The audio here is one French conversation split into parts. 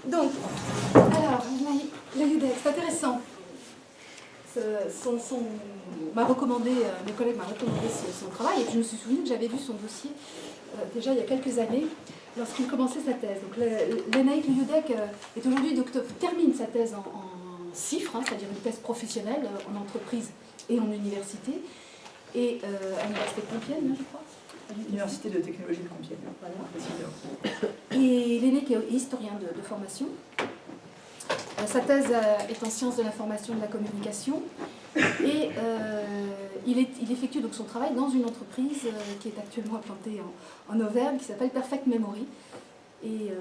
Donc, alors, la UDEC, c'est intéressant. M'a recommandé, mes collègues m'ont recommandé son travail, et puis je me suis souvenu que j'avais vu son dossier déjà il y a quelques années, lorsqu'il commençait sa thèse. Donc l'ENAIC, le UDEC, est aujourd'hui termine sa thèse en CIFRE, hein, c'est-à-dire une thèse professionnelle en entreprise et en université, et à l'université de Compiègne, je crois. Université de technologie de Compiègne. Voilà. Et l'ENAIC est historien de formation. Sa thèse est en sciences de l'information et de la communication, et il effectue donc son travail dans une entreprise qui est actuellement implantée en Auvergne, qui s'appelle Perfect Memory, et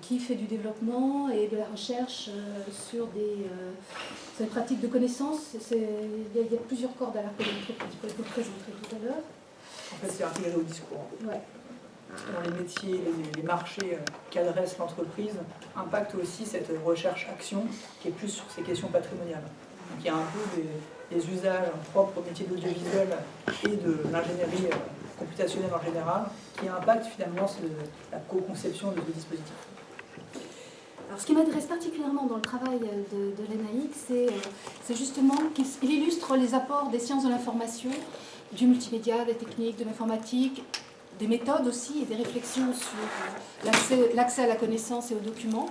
qui fait du développement et de la recherche sur des pratiques de connaissances. Il y a plusieurs cordes à l'arc de l'entreprise, je peux le présenter tout à l'heure. En fait, c'est intégré au discours. Ouais. Dans les métiers, les marchés qu'adresse l'entreprise, impacte aussi cette recherche-action qui est plus sur ces questions patrimoniales. Donc il y a un peu des usages propres au métier de l'audiovisuel et de l'ingénierie computationnelle en général qui impactent finalement la co-conception de ce dispositif. Alors, ce qui m'intéresse particulièrement dans le travail de l'ENAIC, c'est justement qu'il illustre les apports des sciences de l'information, du multimédia, des techniques, de l'informatique, des méthodes aussi et des réflexions sur l'accès à la connaissance et aux documents.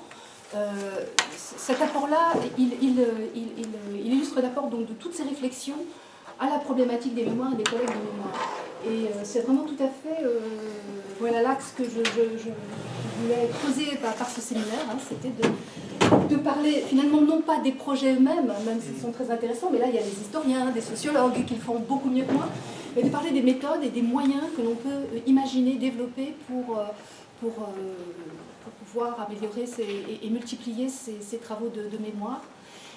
Cet apport-là, il illustre l'apport donc de toutes ces réflexions à la problématique des mémoires et des collègues de mémoire. Et c'est vraiment tout à fait voilà l'axe que je voulais poser par ce séminaire, hein, c'était de parler finalement non pas des projets eux-mêmes, même s'ils sont très intéressants, mais là il y a des historiens, des sociologues qui le font beaucoup mieux que moi, mais de parler des méthodes et des moyens que l'on peut imaginer, développer pour pouvoir améliorer et multiplier ces travaux de mémoire.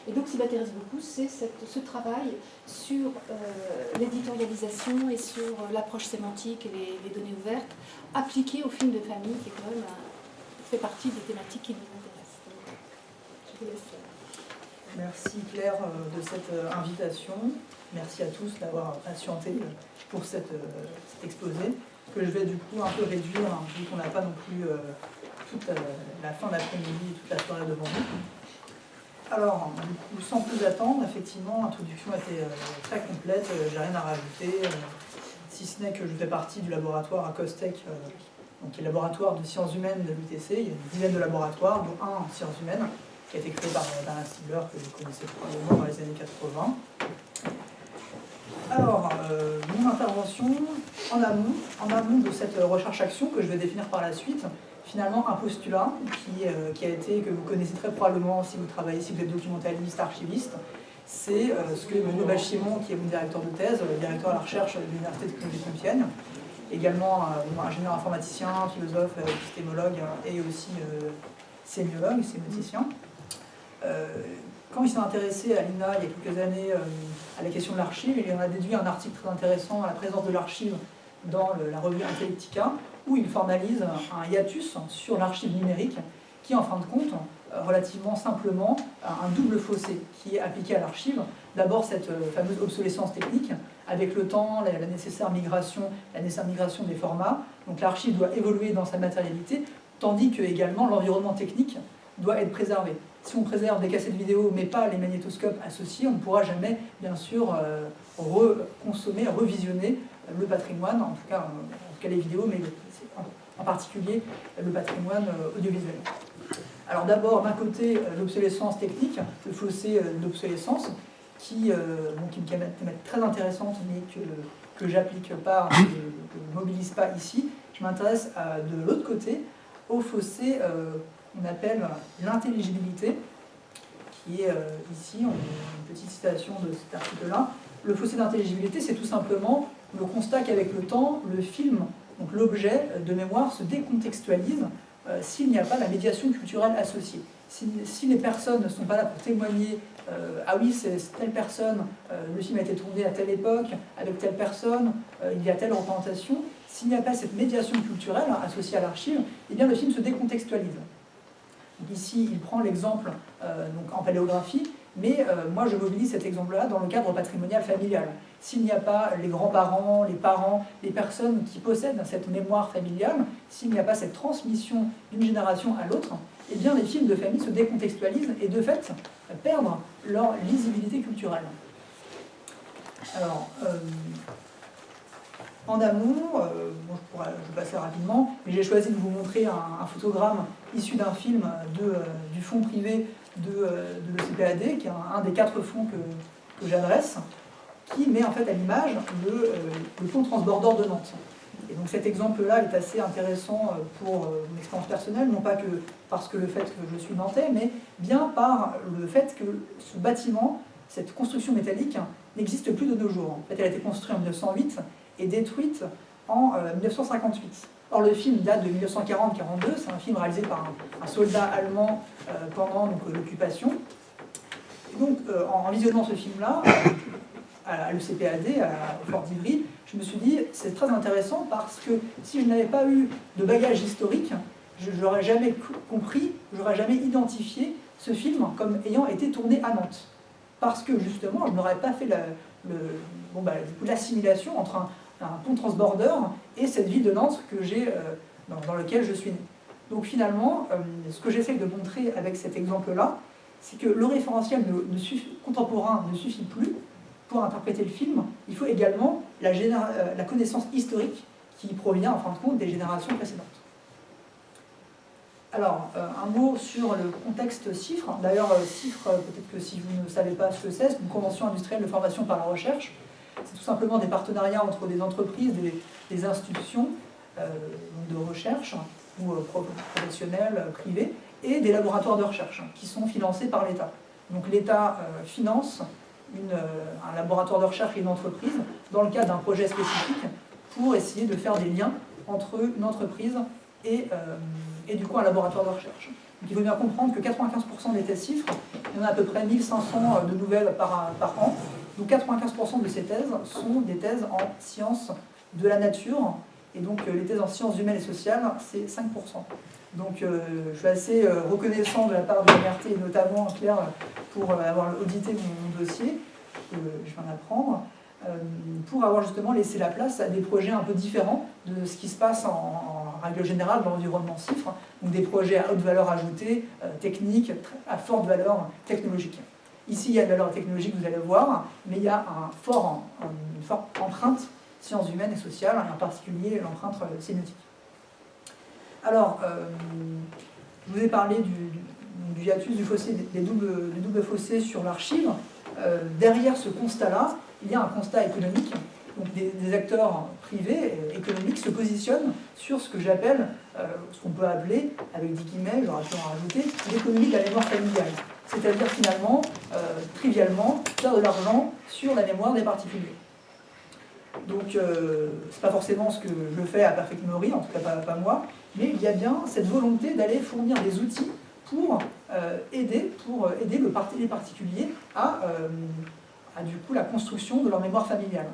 Et donc, ce qui m'intéresse beaucoup, c'est ce travail sur l'éditorialisation et sur l'approche sémantique et les données ouvertes appliquées au film de famille, qui est quand même fait partie des thématiques qui nous intéressent. Donc, je vous laisse. Merci Claire de cette invitation. Merci à tous d'avoir patienté pour cet exposé, que je vais du coup un peu réduire, hein, vu qu'on n'a pas non plus toute la fin d'après-midi et toute la soirée devant nous. Alors, du coup, sans plus attendre, effectivement, l'introduction était très complète, j'ai rien à rajouter, si ce n'est que je fais partie du laboratoire à Costec, donc qui est le laboratoire de sciences humaines de l'UTC. Il y a une dizaine de laboratoires, dont un en sciences humaines, qui a été créé par Bernard Stiegler, que vous connaissez probablement dans les années 80. Alors, mon intervention en amont de cette recherche-action que je vais définir par la suite, finalement un postulat qui a été, que vous connaissez très probablement si vous travaillez, si vous êtes documentaliste, archiviste, c'est ce que Bruno Bachimon, qui est mon directeur de thèse, directeur à la recherche de l'Université de technologie de Compiègne, également ingénieur informaticien, philosophe, épistémologue et aussi sémiologue, sémioticien. Quand il s'est intéressé à l'INA il y a quelques années à la question de l'archive, il en a déduit un article très intéressant à la présence de l'archive dans la revue Intellectica, où il formalise un hiatus sur l'archive numérique qui, en fin de compte, relativement simplement, a un double fossé qui est appliqué à l'archive. D'abord, cette fameuse obsolescence technique, avec le temps, la nécessaire migration des formats. Donc l'archive doit évoluer dans sa matérialité, tandis que également l'environnement technique doit être préservé. Si on préserve des cassettes vidéo, mais pas les magnétoscopes associés, on ne pourra jamais, bien sûr, reconsommer, revisionner le patrimoine, en tout cas les vidéos, mais en particulier le patrimoine audiovisuel. Alors d'abord, d'un côté, l'obsolescence technique, le fossé d'obsolescence, qui est une thématique très intéressante, mais que j'applique pas, que je ne mobilise pas ici. Je m'intéresse de l'autre côté au fossé qu'on appelle l'intelligibilité, qui est ici, on a une petite citation de cet article-là. Le fossé d'intelligibilité, c'est tout simplement le constat qu'avec le temps, le film, donc l'objet de mémoire, se décontextualise s'il n'y a pas la médiation culturelle associée. Si les personnes ne sont pas là pour témoigner ah oui, c'est telle personne, le film a été tourné à telle époque, avec telle personne, il y a telle représentation, s'il n'y a pas cette médiation culturelle associée à l'archive, eh bien le film se décontextualise. Donc ici, il prend l'exemple en paléographie, Mais moi, je mobilise cet exemple-là dans le cadre patrimonial familial. S'il n'y a pas les grands-parents, les parents, les personnes qui possèdent cette mémoire familiale, s'il n'y a pas cette transmission d'une génération à l'autre, eh bien les films de famille se décontextualisent et de fait perdent leur lisibilité culturelle. Alors, en amont, je vais passer rapidement, mais j'ai choisi de vous montrer un photogramme issu d'un film du fonds privé de l'ECPAD, qui est un des 4 fonds que j'adresse, qui met en fait à l'image le pont transbordeur de Nantes. Et donc cet exemple-là est assez intéressant pour mon expérience personnelle, non pas que parce que le fait que je suis nantais, mais bien par le fait que ce bâtiment, cette construction métallique, n'existe plus de nos jours. En fait, elle a été construite en 1908 et détruite en 1958. Or, le film date de 1940-42, c'est un film réalisé par un soldat allemand pendant l'occupation. Donc, en visionnant ce film-là, à l'ECPAD, au Fort d'Ivry, je me suis dit, c'est très intéressant parce que si je n'avais pas eu de bagage historique, je n'aurais jamais compris, je n'aurais jamais identifié ce film comme ayant été tourné à Nantes. Parce que justement, je n'aurais pas fait l'assimilation entre un pont transborder et cette ville de Nantes que j'ai, dans laquelle je suis né. Donc finalement, ce que j'essaie de montrer avec cet exemple-là, c'est que le référentiel contemporain ne suffit plus pour interpréter le film. Il faut également la connaissance historique qui provient en fin de compte des générations précédentes. Alors, un mot sur le contexte CIFRE. D'ailleurs, CIFRE, peut-être que si vous ne savez pas ce que c'est une convention industrielle de formation par la recherche. C'est tout simplement des partenariats entre des entreprises, des institutions de recherche ou professionnelles, privées, et des laboratoires de recherche qui sont financés par l'État. Donc l'État finance un laboratoire de recherche et une entreprise dans le cadre d'un projet spécifique pour essayer de faire des liens entre une entreprise et du coup un laboratoire de recherche. Donc il faut bien comprendre que 95% des thèses CIFRE, il y en a à peu près 1500 de nouvelles par an. Donc 95% de ces thèses sont des thèses en sciences de la nature, et donc les thèses en sciences humaines et sociales, c'est 5%. Donc je suis assez reconnaissant de la part de l'MRT, et notamment Claire, pour avoir audité mon dossier, que je viens d'apprendre, pour avoir justement laissé la place à des projets un peu différents de ce qui se passe en règle générale dans l'environnement CIFRE, donc des projets à haute valeur ajoutée, techniques, à forte valeur technologique. Ici, il y a une valeur technologique, vous allez voir, mais il y a une forte empreinte sciences humaines et sociales, et en particulier l'empreinte sémiotique. Alors, je vous ai parlé du hiatus, du fossé, des doubles fossés sur l'archive. Derrière ce constat-là, il y a un constat économique. Donc des acteurs privés économiques se positionnent sur ce que j'appelle, ce qu'on peut appeler, avec des guillemets, j'aurais pu en rajouter, l'économie de la mémoire familiale. C'est-à-dire finalement, trivialement, faire de l'argent sur la mémoire des particuliers. Donc, c'est pas forcément ce que je fais à Perfect-Memory, en tout cas pas moi, mais il y a bien cette volonté d'aller fournir des outils pour aider les particuliers à du coup la construction de leur mémoire familiale.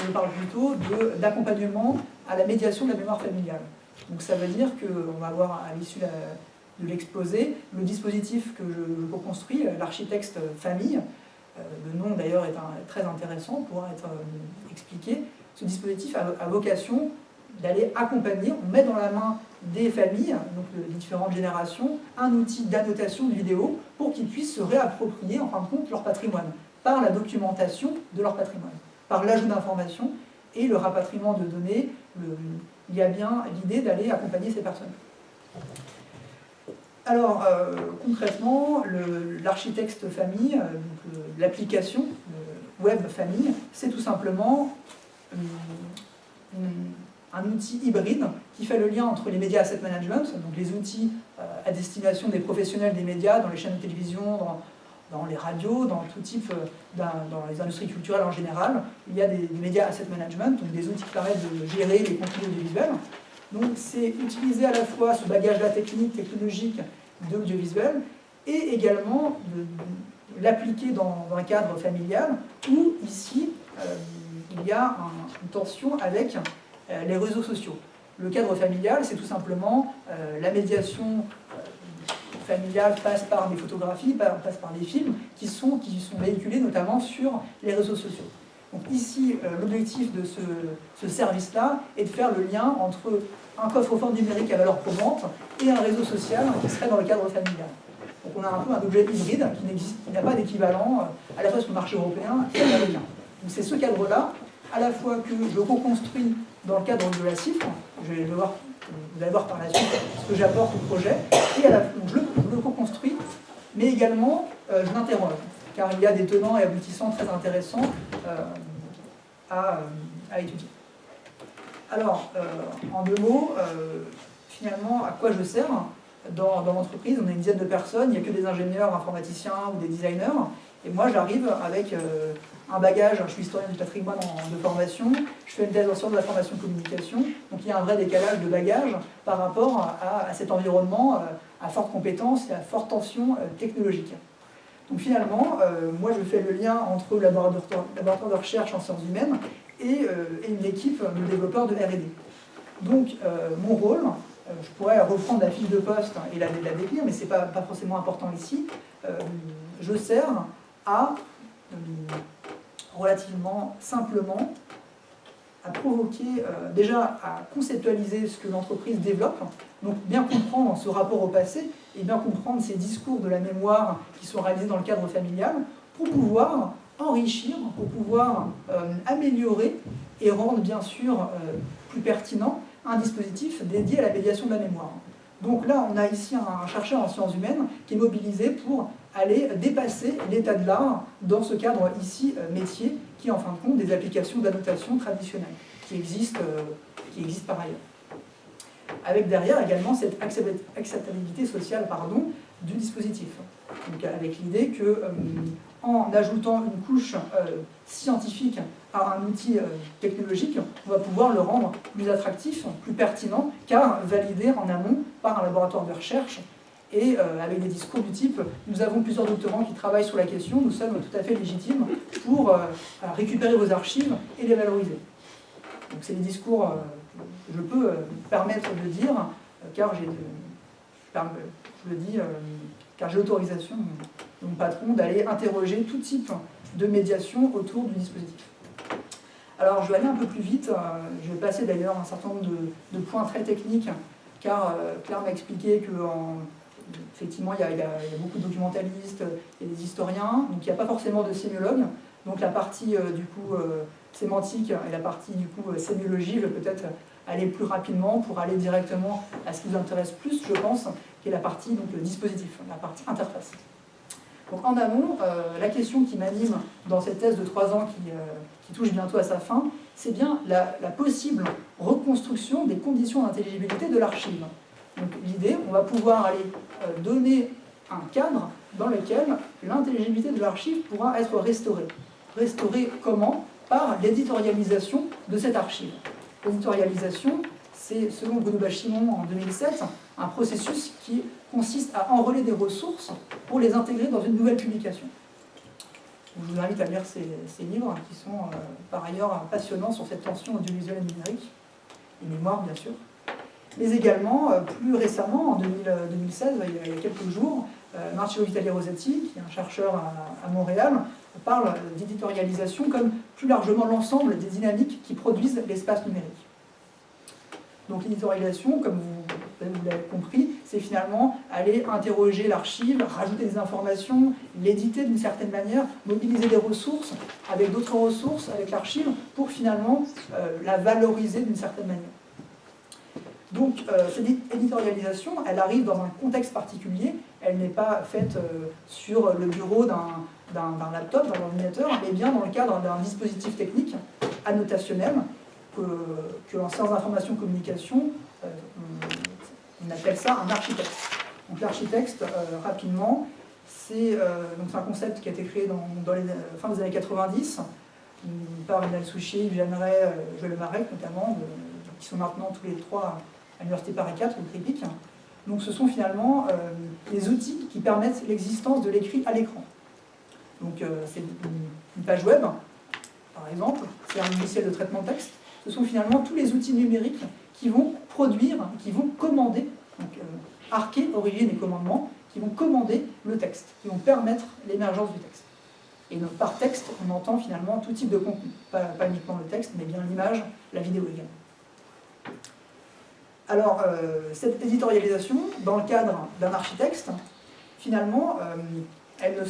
Je parle plutôt d'accompagnement à la médiation de la mémoire familiale. Donc ça veut dire qu'on va voir à l'issue de l'exposé le dispositif que je co-construis, l'architecte famille. Le nom d'ailleurs est très intéressant, pourra être expliqué. Ce dispositif a vocation d'aller accompagner, on met dans la main des familles, donc des différentes générations, un outil d'annotation de vidéo pour qu'ils puissent se réapproprier en fin de compte leur patrimoine, par la documentation de leur patrimoine, par l'ajout d'informations et le rapatriement de données. Il y a bien l'idée d'aller accompagner ces personnes. Alors, concrètement, l'architecte famille, l'application web famille, c'est tout simplement un outil hybride qui fait le lien entre les médias asset management, donc les outils à destination des professionnels des médias, dans les chaînes de télévision, dans les radios, dans tout type, dans les industries culturelles en général. Il y a des médias asset management, donc des outils qui permettent de gérer les contenus audiovisuels. Donc c'est utiliser à la fois ce bagage-là technique, technologique de l'audiovisuel, et également de l'appliquer dans un cadre familial où ici il y a une tension avec les réseaux sociaux. Le cadre familial, c'est tout simplement la médiation familiale passe par des photographies, passe par des films qui sont véhiculés notamment sur les réseaux sociaux. Donc ici, l'objectif de ce service-là est de faire le lien entre un coffre-fort numérique à valeur probante et un réseau social qui serait dans le cadre familial. Donc on a un peu un objet hybride qui n'a pas d'équivalent à la fois sur le marché européen et américain. Donc c'est ce cadre-là, à la fois que je reconstruis dans le cadre de la CIFRE, vous allez voir par la suite ce que j'apporte au projet, et donc je le reconstruis, mais également je l'interroge, car il y a des tenants et aboutissants très intéressants à étudier. Alors, en 2 mots, finalement, à quoi je sers dans l'entreprise? On a une dizaine de personnes, il n'y a que des ingénieurs, informaticiens ou des designers, et moi j'arrive avec un bagage, je suis historien du patrimoine de formation, je fais une thèse en sciences de la formation communication, donc il y a un vrai décalage de bagage par rapport à cet environnement à forte compétence et à forte tension technologique. Donc finalement, moi je fais le lien entre le laboratoire de recherche en sciences humaines et une équipe de développeurs de R&D. Donc mon rôle, je pourrais reprendre la fiche de poste et la décrire, mais ce n'est pas forcément important ici. Je sers à relativement simplement à provoquer, déjà à conceptualiser ce que l'entreprise développe, donc bien comprendre ce rapport au passé et bien comprendre ces discours de la mémoire qui sont réalisés dans le cadre familial pour pouvoir enrichir, pour pouvoir améliorer et rendre bien sûr plus pertinent un dispositif dédié à la médiation de la mémoire. Donc là, on a ici un chercheur en sciences humaines qui est mobilisé pour aller dépasser l'état de l'art dans ce cadre ici métier, qui est en fin de compte des applications d'annotation traditionnelles, qui existent par ailleurs. Avec derrière également cette acceptabilité sociale du dispositif. Donc avec l'idée que en ajoutant une couche scientifique à un outil technologique, on va pouvoir le rendre plus attractif, plus pertinent, car validé en amont par un laboratoire de recherche. Et avec des discours du type « Nous avons plusieurs doctorants qui travaillent sur la question, nous sommes tout à fait légitimes pour récupérer vos archives et les valoriser. » Donc c'est des discours que je peux permettre de dire, car j'ai l'autorisation de mon patron d'aller interroger tout type de médiation autour du dispositif. Alors je vais aller un peu plus vite, je vais passer d'ailleurs un certain nombre de points très techniques, car Claire m'a expliqué que effectivement, il y a beaucoup de documentalistes, il y a des historiens, donc il n'y a pas forcément de sémiologues. Donc la partie sémantique et la partie sémiologie, je vais peut-être aller plus rapidement pour aller directement à ce qui vous intéresse plus, je pense, qui est la partie dispositif, la partie interface. Donc en amont, la question qui m'anime dans cette thèse de 3 ans qui touche bientôt à sa fin, c'est bien la possible reconstruction des conditions d'intelligibilité de l'archive. Donc l'idée, on va pouvoir aller donner un cadre dans lequel l'intelligibilité de l'archive pourra être restaurée. Restaurée comment? Par l'éditorialisation de cette archive. L'éditorialisation, c'est, selon Bruno Bachimon en 2007, un processus qui consiste à enrôler des ressources pour les intégrer dans une nouvelle publication. Je vous invite à lire ces livres qui sont par ailleurs passionnants sur cette tension audiovisuelle et numérique, et mémoire bien sûr. Mais également, plus récemment, en 2016, il y a quelques jours, Marcello Vitali Rossetti, qui est un chercheur à Montréal, parle d'éditorialisation comme plus largement l'ensemble des dynamiques qui produisent l'espace numérique. Donc l'éditorialisation, comme vous l'avez compris, c'est finalement aller interroger l'archive, rajouter des informations, l'éditer d'une certaine manière, mobiliser des ressources avec d'autres ressources, avec l'archive, pour finalement la valoriser d'une certaine manière. Donc cette éditorialisation, elle arrive dans un contexte particulier, elle n'est pas faite sur le bureau d'un laptop, d'un ordinateur, mais bien dans le cadre d'un dispositif technique annotationnel que en sciences d'information communication, on appelle ça un architecte. Donc l'architecte, rapidement, c'est un concept qui a été créé dans les fin des années 90 par Lionel Souchier, Yves Jeanneret, Joël Lemarec notamment, qui sont maintenant tous les 3 à l'Université Paris 4, le TRIPIC. Donc ce sont finalement les outils qui permettent l'existence de l'écrit à l'écran. Donc c'est une page web, par exemple, c'est un logiciel de traitement de texte. Ce sont finalement tous les outils numériques qui vont produire, qui vont commander, donc arché, origine et commandement, qui vont commander le texte, qui vont permettre l'émergence du texte. Et donc, par texte, on entend finalement tout type de contenu, pas uniquement le texte, mais bien l'image, la vidéo également. Alors, cette éditorialisation, dans le cadre d'un architexte, finalement, elle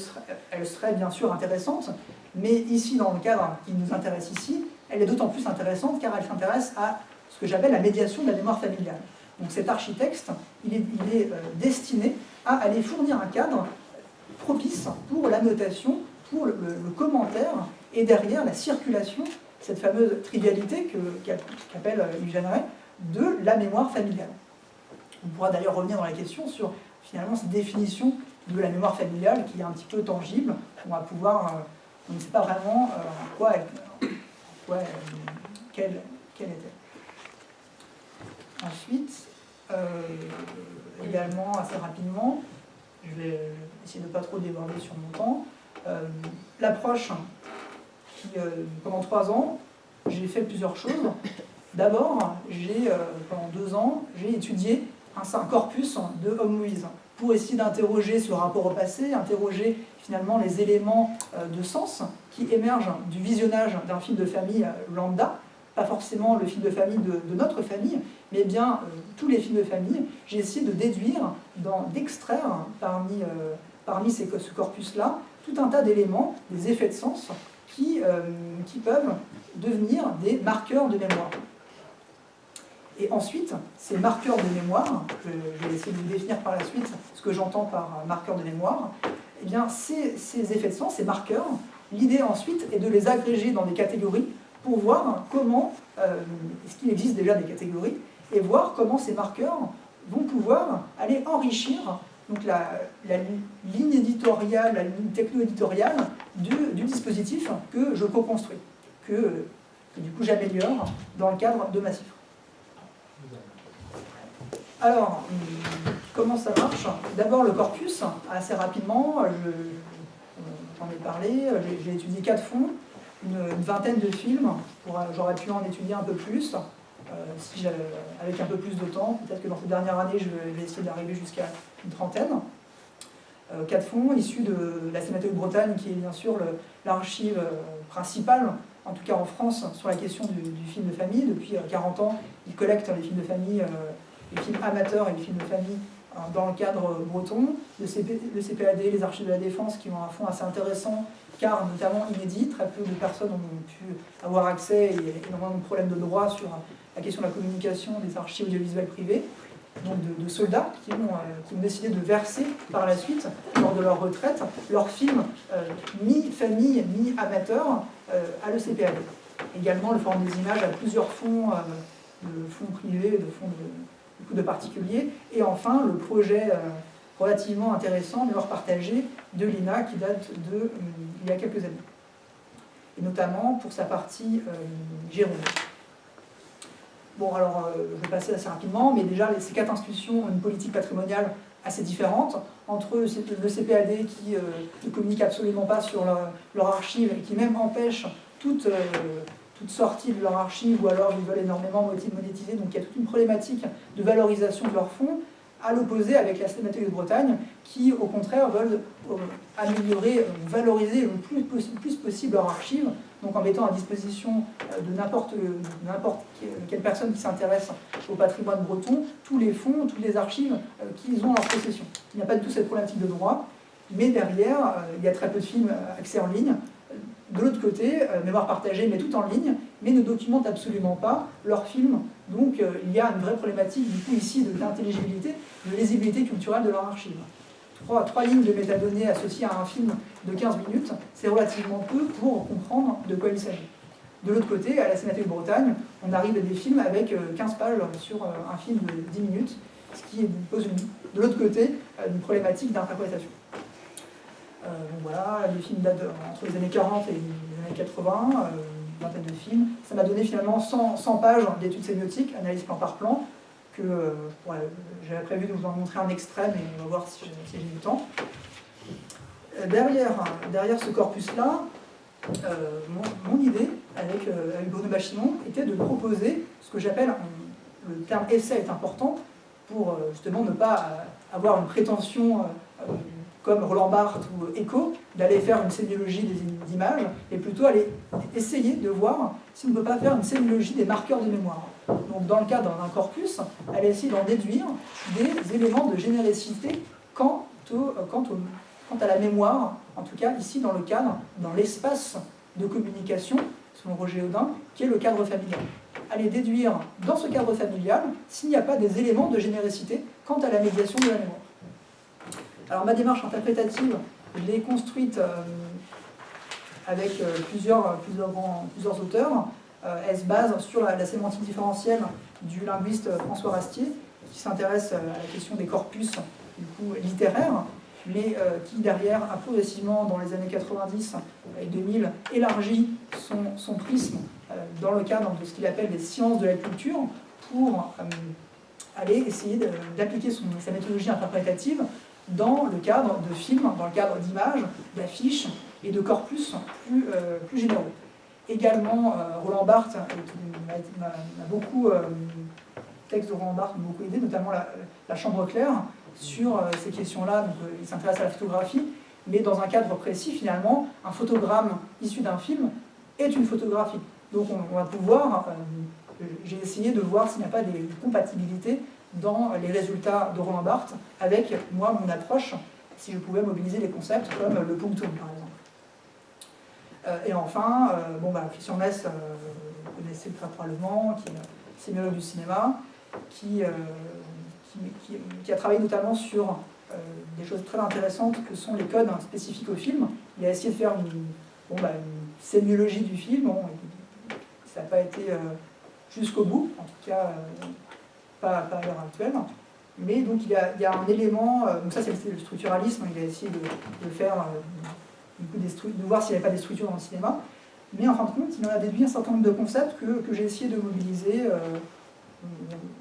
serait bien sûr intéressante, mais ici, dans le cadre qui nous intéresse ici, elle est d'autant plus intéressante car elle s'intéresse à ce que j'appelle la médiation de la mémoire familiale. Donc cet architexte, il est destiné à aller fournir un cadre propice pour la notation, pour le commentaire, et derrière la circulation, cette fameuse trivialité qu'appelle Yves Jeanneret, de la mémoire familiale. On pourra d'ailleurs revenir dans la question sur finalement cette définition de la mémoire familiale qui est un petit peu tangible. On va pouvoir, on ne sait pas vraiment quelle était. Ensuite, également assez rapidement, je vais essayer de ne pas trop déborder sur mon temps, l'approche qui, pendant 3 ans, j'ai fait plusieurs choses. D'abord, pendant 2 ans, j'ai étudié un corpus de Homme Louise pour essayer d'interroger ce rapport au passé, interroger finalement les éléments de sens qui émergent du visionnage d'un film de famille lambda, pas forcément le film de famille de notre famille, mais bien tous les films de famille. J'ai essayé de déduire, d'extraire parmi ce corpus-là, tout un tas d'éléments, des effets de sens qui peuvent devenir des marqueurs de mémoire. Et ensuite, ces marqueurs de mémoire, je vais essayer de vous définir par la suite ce que j'entends par marqueurs de mémoire, eh bien, ces effets de sens, ces marqueurs, l'idée ensuite est de les agréger dans des catégories pour voir comment, est-ce qu'il existe déjà des catégories, et voir comment ces marqueurs vont pouvoir aller enrichir donc la ligne éditoriale, la ligne techno-éditoriale du dispositif que je co-construis, que du coup j'améliore dans le cadre de Massif. Alors, comment ça marche? D'abord le corpus, assez rapidement, j'en ai parlé, j'ai étudié 4 fonds, une vingtaine de films, j'aurais pu en étudier un peu plus, avec un peu plus de temps, peut-être que dans cette dernière année je vais essayer d'arriver jusqu'à une trentaine. 4 fonds issus de la Cinémathèque de Bretagne, qui est bien sûr l'archive principale, en tout cas en France, sur la question du film de famille. Depuis 40 ans, ils collectent les films de famille, les films amateurs et les films de famille dans le cadre breton. Le CPAD, les archives de la Défense, qui ont un fonds assez intéressant, car notamment inédit, très peu de personnes ont pu avoir accès, et énormément de problèmes de droit sur la question de la communication des archives audiovisuelles privées, donc de soldats qui ont décidé de verser par la suite, lors de leur retraite, leurs films mi-famille, mi-amateur à l'ECPAD. Également, le Forum des images a plusieurs fonds, de fonds privés, de fonds de particuliers. Et enfin, le projet relativement intéressant, Mémoire partagée, de l'INA, qui date il y a quelques années. Et notamment pour sa partie Gironde. Bon, alors, je vais passer assez rapidement, mais déjà, ces 4 institutions ont une politique patrimoniale assez différente. Entre le CPAD, qui ne communique absolument pas sur leur archive, et qui même empêche toute sortie de leur archive, ou alors ils veulent énormément monétiser, donc il y a toute une problématique de valorisation de leurs fonds, à l'opposé avec la Cinémathèque de Bretagne, qui au contraire veulent améliorer, valoriser le plus possible leur archive, donc en mettant à disposition de n'importe quelle personne qui s'intéresse au patrimoine breton, tous les fonds, toutes les archives qu'ils ont en leur possession. Il n'y a pas du tout cette problématique de droit, mais derrière, il y a très peu de films accès en ligne. De l'autre côté, Mémoire partagée met tout en ligne, mais ne documente absolument pas leurs films. Donc il y a une vraie problématique du coup ici d'intelligibilité, de lisibilité culturelle de leur archive. 3 lignes de métadonnées associées à un film de 15 minutes, c'est relativement peu pour comprendre de quoi il s'agit. De l'autre côté, à la Cinémathèque de Bretagne, on arrive à des films avec 15 pages sur un film de 10 minutes, ce qui pose de l'autre côté une problématique d'interprétation. Donc voilà, les films datent entre les années 40 et les années 80, une vingtaine de films. Ça m'a donné finalement 100 pages d'études sémiotiques, analyse plan par plan, que j'avais prévu de vous en montrer un extrait, mais on va voir si j'ai du temps. Derrière ce corpus-là, mon idée, avec Bruno Bachimon, était de proposer ce que j'appelle, le terme essai est important, pour justement ne pas avoir une prétention comme Roland Barthes ou Eco, d'aller faire une sémiologie des images, et plutôt aller essayer de voir si on ne peut pas faire une sémiologie des marqueurs de mémoire. Donc dans le cadre d'un corpus, aller essayer d'en déduire des éléments de généricité quant à la mémoire, en tout cas ici dans le cadre, dans l'espace de communication, selon Roger Audin, qui est le cadre familial. Aller déduire dans ce cadre familial s'il n'y a pas des éléments de généricité quant à la médiation de la mémoire. Alors ma démarche interprétative, je l'ai construite avec plusieurs auteurs. Elle se base sur la sémantique différentielle du linguiste François Rastier, qui s'intéresse à la question des corpus du coup, littéraires, mais qui derrière a progressivement, dans les années 90 et 2000, élargi son prisme dans le cadre de ce qu'il appelle des sciences de la culture pour aller essayer d'appliquer sa méthodologie interprétative dans le cadre de films, dans le cadre d'images, d'affiches et de corpus plus généraux. Également, Roland Barthes m'a beaucoup, le texte de Roland Barthes m'a beaucoup aidé, notamment la Chambre claire, sur ces questions-là. Donc, il s'intéresse à la photographie, mais dans un cadre précis, finalement, un photogramme issu d'un film est une photographie. Donc on va pouvoir, j'ai essayé de voir s'il n'y a pas des compatibilités dans les résultats de Roland Barthes avec moi, mon approche, si je pouvais mobiliser des concepts comme le punctum, par exemple. Et enfin, Christian Mess, vous connaissez très probablement, qui est sémiologue du cinéma, qui a travaillé notamment sur des choses très intéressantes que sont les codes spécifiques au film. Il a essayé de faire une sémiologie du film. Bon, ça n'a pas été jusqu'au bout, en tout cas pas à l'heure actuelle. Mais donc il y a un élément, donc ça c'est le structuralisme, il a essayé de faire, de voir s'il n'y avait pas des structures dans le cinéma. Mais en fin de compte, il en a déduit un certain nombre de concepts que j'ai essayé de mobiliser.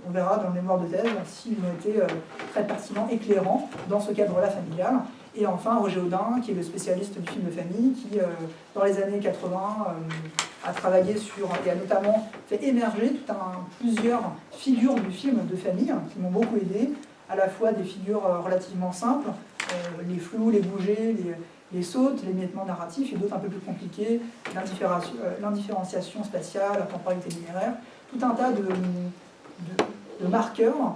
On verra dans le mémoire de thèse s'ils ont été très pertinents, éclairants dans ce cadre-là familial. Et enfin, Roger Audin, qui est le spécialiste du film de famille, qui, dans les années 80, a travaillé sur, et a notamment fait émerger plusieurs figures du film de famille qui m'ont beaucoup aidé, à la fois des figures relativement simples, les flous, les bougés, les sautes, l'émiettement narratif, et d'autres un peu plus compliqués, l'indifférenciation spatiale, la temporalité linéaire, tout un tas de marqueurs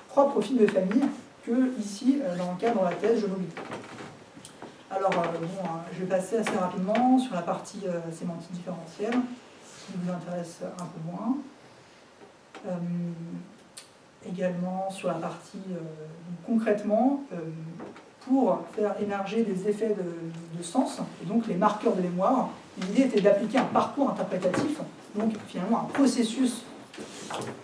propres au film de famille que, ici, dans le cadre de la thèse, je mobilise. Alors, je vais passer assez rapidement sur la partie sémantique différentielle, qui vous intéresse un peu moins. Également sur la partie, concrètement, pour faire émerger des effets de sens, et donc les marqueurs de mémoire, l'idée était d'appliquer un parcours interprétatif, donc finalement un processus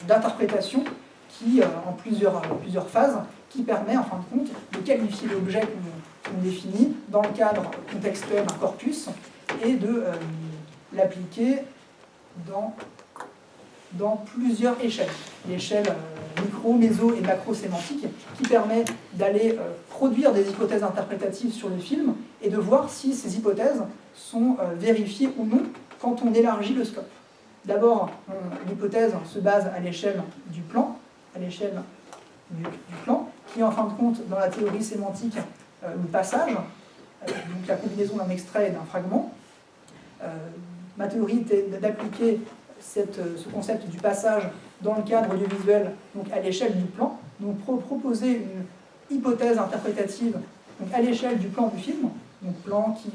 d'interprétation qui, en plusieurs phases, qui permet en fin de compte de qualifier l'objet qu'on définit dans le cadre contextuel d'un corpus et de l'appliquer dans plusieurs échelles. L'échelle micro, méso et macro-sémantique qui permet d'aller produire des hypothèses interprétatives sur le film et de voir si ces hypothèses sont vérifiées ou non quand on élargit le scope. D'abord, l'hypothèse se base à l'échelle du plan, du plan, qui est en fin de compte, dans la théorie sémantique, le passage, donc la combinaison d'un extrait et d'un fragment. Ma théorie était d'appliquer ce concept du passage dans le cadre audiovisuel, donc à l'échelle du plan, donc proposer une hypothèse interprétative donc à l'échelle du plan du film, donc plan qui,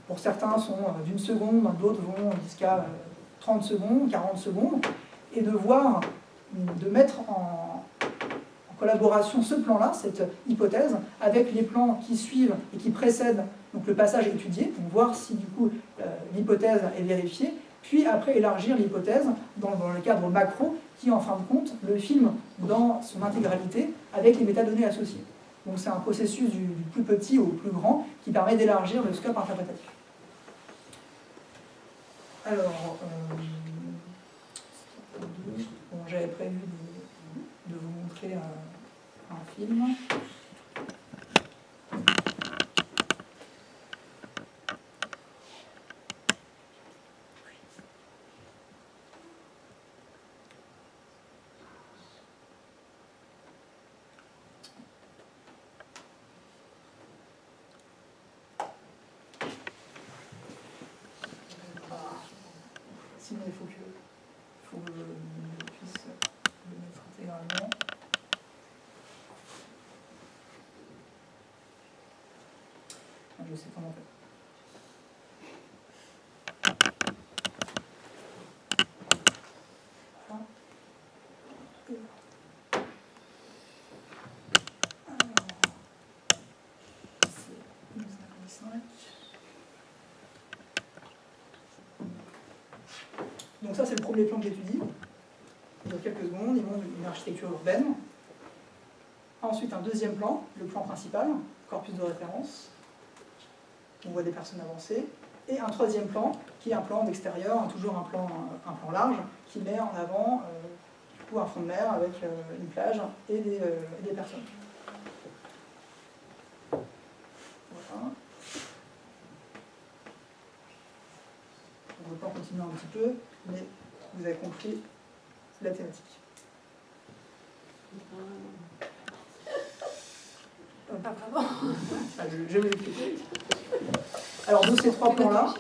pour certains, sont d'1 seconde, d'autres vont jusqu'à 30 secondes, 40 secondes, et de mettre en collaboration ce plan-là, cette hypothèse, avec les plans qui suivent et qui précèdent donc le passage étudié, donc voir si du coup l'hypothèse est vérifiée, puis après élargir l'hypothèse dans le cadre macro qui en fin de compte le film dans son intégralité avec les métadonnées associées. Donc c'est un processus du plus petit au plus grand qui permet d'élargir le scope interprétatif. Alors, j'avais prévu de vous montrer un film. sinon il faut que je puisse le mettre intégralement. Je sais comment faire. Donc ça c'est le premier plan que j'étudie. Dans quelques secondes, il montre une architecture urbaine. Ensuite un deuxième plan, le plan principal, corpus de référence. On voit des personnes avancées. Et un troisième plan, qui est un plan d'extérieur, toujours un plan large, qui met en avant du coup, un front de mer avec une plage et des personnes. Voilà. On va pas continuer un petit peu, mais vous avez compris la thématique. Pas vraiment. Je vais vous expliquer. Alors, de ces trois plans-là,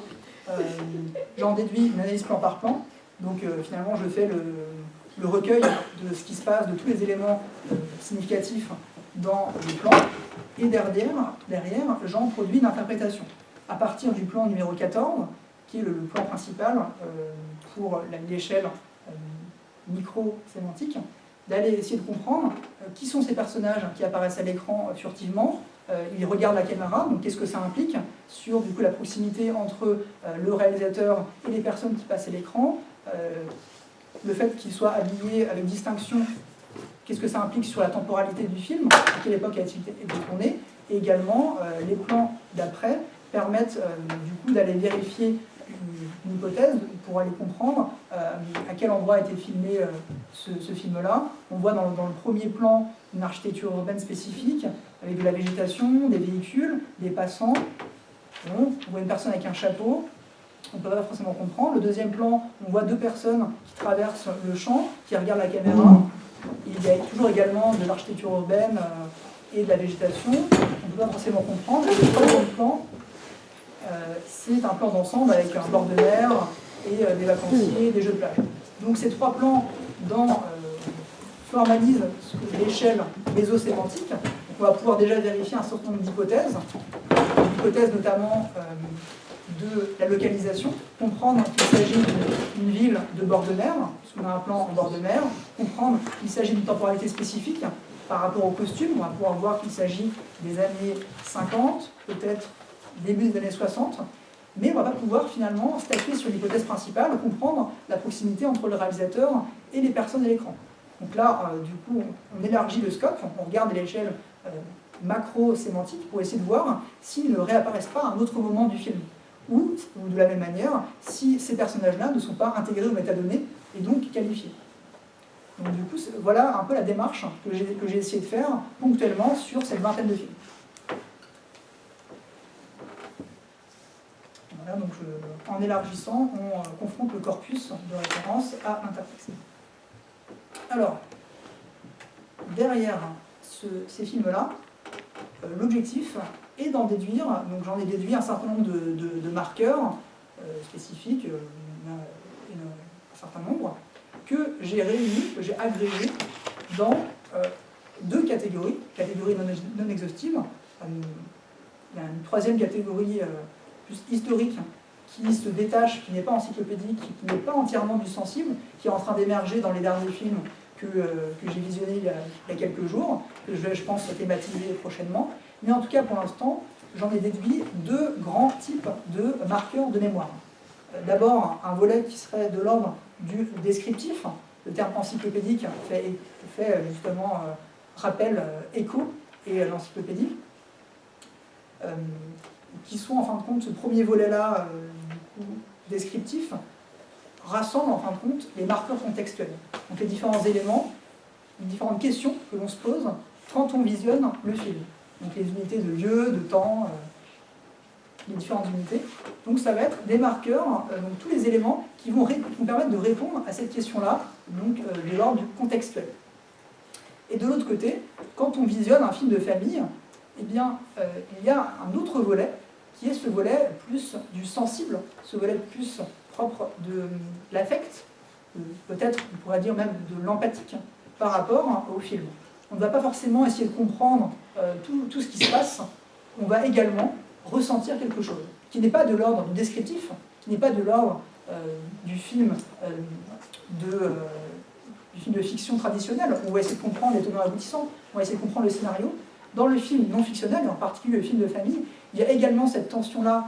j'en déduis une analyse plan par plan. Donc, finalement, je fais le recueil de ce qui se passe, de tous les éléments significatifs dans le plan. Et derrière j'en produis une interprétation. À partir du plan numéro 14, qui est le plan principal pour l'échelle micro-sémantique, d'aller essayer de comprendre qui sont ces personnages qui apparaissent à l'écran furtivement. Ils regardent la caméra, donc qu'est-ce que ça implique sur du coup, la proximité entre le réalisateur et les personnes qui passent à l'écran, le fait qu'ils soient habillés avec distinction, qu'est-ce que ça implique sur la temporalité du film, à quelle époque a-t-il été tourné, et également les plans d'après permettent du coup d'aller vérifier une hypothèse pour aller comprendre à quel endroit a été filmé ce film-là. On voit dans le premier plan une architecture urbaine spécifique avec de la végétation, des véhicules, des passants. On voit une personne avec un chapeau, on ne peut pas forcément comprendre. Le deuxième plan, on voit deux personnes qui traversent le champ, qui regardent la caméra. Il y a toujours également de l'architecture urbaine et de la végétation. On ne peut pas forcément comprendre. Et le troisième plan, c'est un plan d'ensemble avec un bord de mer et des vacanciers, des jeux de plage. Donc ces trois plans formalisent l'échelle mésosémantique. Donc on va pouvoir déjà vérifier un certain nombre d'hypothèses. L'hypothèse notamment de la localisation, comprendre qu'il s'agit d'une ville de bord de mer, puisqu'on a un plan en bord de mer, comprendre qu'il s'agit d'une temporalité spécifique par rapport au costume. On va pouvoir voir qu'il s'agit des années 50, peut-être début des années 60, mais on ne va pas pouvoir finalement statuer sur l'hypothèse principale, comprendre la proximité entre le réalisateur et les personnes à l'écran. Donc là, du coup, on élargit le scope, on regarde l'échelle macro-sémantique pour essayer de voir s'ils ne réapparaissent pas à un autre moment du film. Ou de la même manière, si ces personnages-là ne sont pas intégrés aux métadonnées et donc qualifiés. Donc du coup, voilà un peu la démarche que j'ai essayé de faire ponctuellement sur cette vingtaine de films. Voilà, donc en élargissant, on confronte le corpus de référence à l'intertexte. Alors, derrière ces films-là, l'objectif est d'en déduire, donc j'en ai déduit un certain nombre de marqueurs spécifiques, un certain nombre, que j'ai réunis, que j'ai agrégés dans deux catégories non exhaustives. Il y a une troisième catégorie plus historique qui se détache, qui n'est pas encyclopédique, qui n'est pas entièrement du sensible, qui est en train d'émerger dans les derniers films que j'ai visionnés il y a quelques jours, que je vais, je pense, thématiser prochainement. Mais en tout cas, pour l'instant, j'en ai déduit deux grands types de marqueurs de mémoire. D'abord, un volet qui serait de l'ordre du descriptif. Le terme encyclopédique fait justement rappel écho et l'encyclopédie. Qui sont en fin de compte, ce premier volet-là, descriptif, rassemble en fin de compte les marqueurs contextuels. Donc les différents éléments, les différentes questions que l'on se pose quand on visionne le film. Donc les unités de lieu, de temps, les différentes unités. Donc ça va être des marqueurs, donc tous les éléments qui vont permettre de répondre à cette question-là, donc de l'ordre du contextuel. Et de l'autre côté, quand on visionne un film de famille, eh bien, il y a un autre volet qui est ce volet plus du sensible, ce volet plus propre de l'affect, peut-être on pourrait dire même de l'empathique par rapport au film. On ne va pas forcément essayer de comprendre tout ce qui se passe, on va également ressentir quelque chose, qui n'est pas de l'ordre du descriptif, qui n'est pas de l'ordre du film de fiction traditionnelle, où on va essayer de comprendre les tenants aboutissants, on va essayer de comprendre le scénario. Dans le film non fictionnel, et en particulier le film de famille, il y a également cette tension-là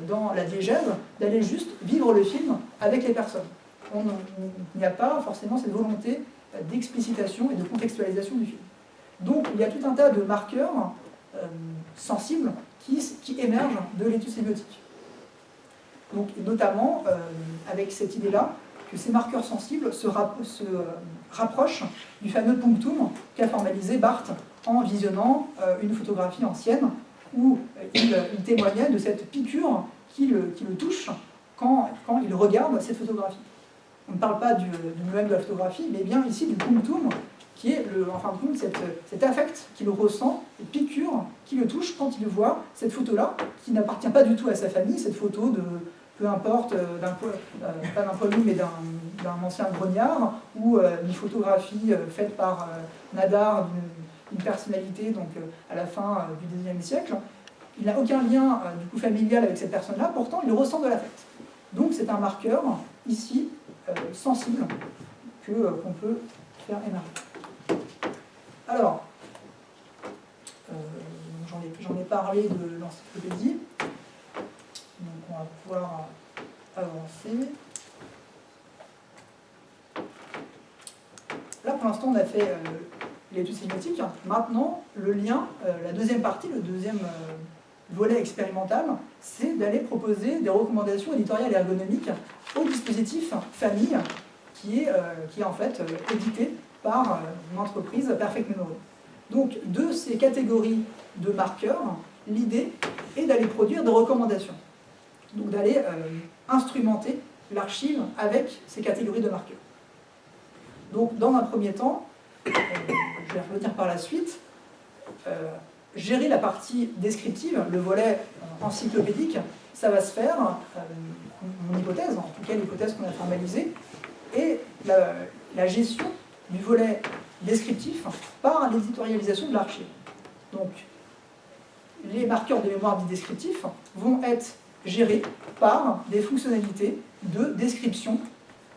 dans la diégèse, d'aller juste vivre le film avec les personnes. Il n'y a pas forcément cette volonté d'explicitation et de contextualisation du film. Donc il y a tout un tas de marqueurs sensibles qui émergent de l'étude sémiotique. Donc, notamment avec cette idée-là que ces marqueurs sensibles se rapprochent du fameux punctum qu'a formalisé Barthes en visionnant une photographie ancienne où il témoignait de cette piqûre qui le touche quand il regarde cette photographie. On ne parle pas du même de la photographie, mais bien ici du punctum, qui est en fin de compte cet affect qu'il ressent, cette piqûre qui le touche quand il voit cette photo-là, qui n'appartient pas du tout à sa famille, cette photo de, peu importe, pas d'un poilu, mais d'un ancien grognard, ou une photographie faite par Nadar, une personnalité donc, à la fin du XIXe siècle. Il n'a aucun lien du coup familial avec cette personne-là, pourtant il ressent de l'affect. Donc c'est un marqueur, ici, sensible, qu'on peut faire émerger. Alors, j'en ai parlé de l'encyclopédie, donc on va pouvoir avancer. Là pour l'instant on a fait l'étude sémiotique. Maintenant le lien, la deuxième partie, le deuxième volet expérimental, c'est d'aller proposer des recommandations éditoriales et ergonomiques au dispositif famille qui est en fait édité par une entreprise Perfect Memory. Donc de ces catégories de marqueurs, l'idée est d'aller produire des recommandations. Donc d'aller instrumenter l'archive avec ces catégories de marqueurs. Donc dans un premier temps, je vais revenir par la suite, gérer la partie descriptive, le volet encyclopédique, ça va se faire, mon hypothèse, en tout cas l'hypothèse qu'on a formalisée, et la gestion du volet descriptif par l'éditorialisation de l'archive. Donc, les marqueurs de mémoire dits descriptifs vont être gérés par des fonctionnalités de description,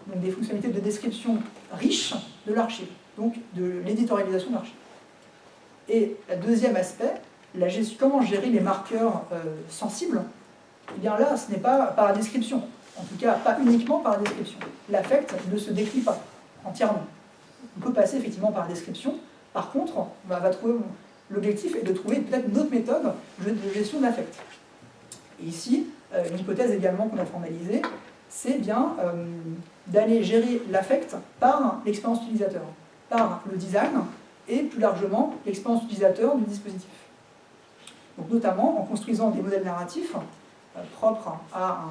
donc des fonctionnalités de description riches de l'archive, donc de l'éditorialisation de l'archive. Et le deuxième aspect, comment gérer les marqueurs sensibles, eh bien là, ce n'est pas par la description, en tout cas pas uniquement par la description. L'affect ne se décrit pas entièrement. On peut passer effectivement par la description, par contre, l'objectif est de trouver peut-être une autre méthode de gestion de l'affect. Et ici, une hypothèse également qu'on a formalisée, c'est bien d'aller gérer l'affect par l'expérience utilisateur, par le design et plus largement l'expérience utilisateur du dispositif. Donc notamment en construisant des modèles narratifs propres à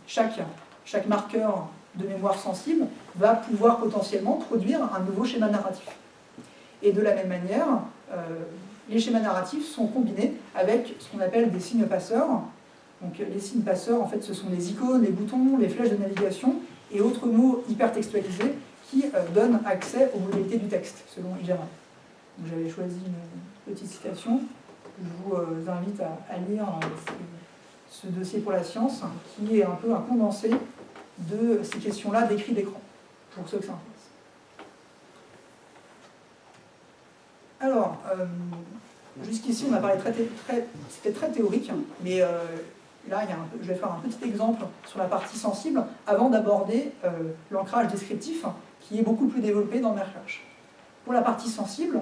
chaque marqueur de mémoire sensible va pouvoir potentiellement produire un nouveau schéma narratif. Et de la même manière, les schémas narratifs sont combinés avec ce qu'on appelle des signes passeurs. Donc les signes passeurs, en fait, ce sont les icônes, les boutons, les flèches de navigation et autres mots hypertextualisés qui donnent accès aux modalités du texte, selon Ijama. J'avais choisi une petite citation. Je vous invite à lire ce dossier pour la science, qui est un peu un condensé de ces questions-là d'écrit d'écran, pour ceux que ça intéresse. Alors, jusqu'ici, on a parlé c'était très théorique, mais là, je vais faire un petit exemple sur la partie sensible, avant d'aborder l'ancrage descriptif, qui est beaucoup plus développé dans mes recherches. Pour la partie sensible,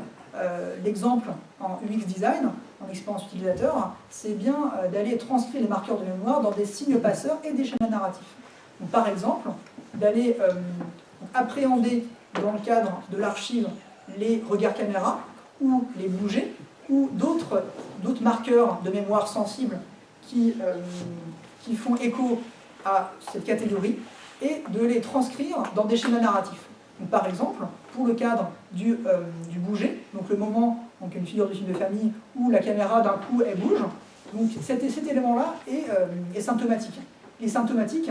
l'exemple en UX design, en expérience utilisateur, c'est bien d'aller transcrire les marqueurs de mémoire dans des signes passeurs et des schémas narratifs. Donc, par exemple, d'aller appréhender dans le cadre de l'archive les regards caméra ou les bougers ou d'autres marqueurs de mémoire sensibles qui font écho à cette catégorie et de les transcrire dans des schémas narratifs. Donc, par exemple, pour le cadre du bouger, donc le moment, donc une figure de film de famille où la caméra d'un coup elle bouge, donc cet élément-là est symptomatique. est symptomatique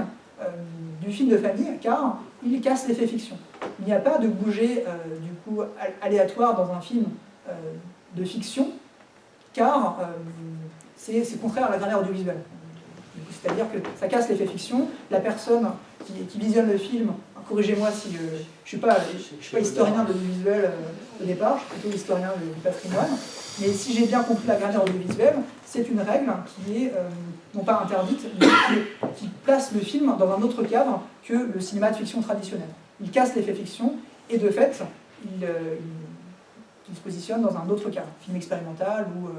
du film de famille, car il casse l'effet fiction. Il n'y a pas de bouger du coup aléatoire dans un film de fiction, car c'est contraire à la grammaire audiovisuelle. C'est-à-dire que ça casse l'effet fiction. La personne qui visionne le film, corrigez-moi si je ne suis pas historien de l'audiovisuel au départ, je suis plutôt historien du patrimoine, mais si j'ai bien compris la grammaire audiovisuelle, c'est une règle qui est non pas interdite, mais qui place le film dans un autre cadre que le cinéma de fiction traditionnel. Il casse l'effet fiction et de fait, il se positionne dans un autre cadre, film expérimental ou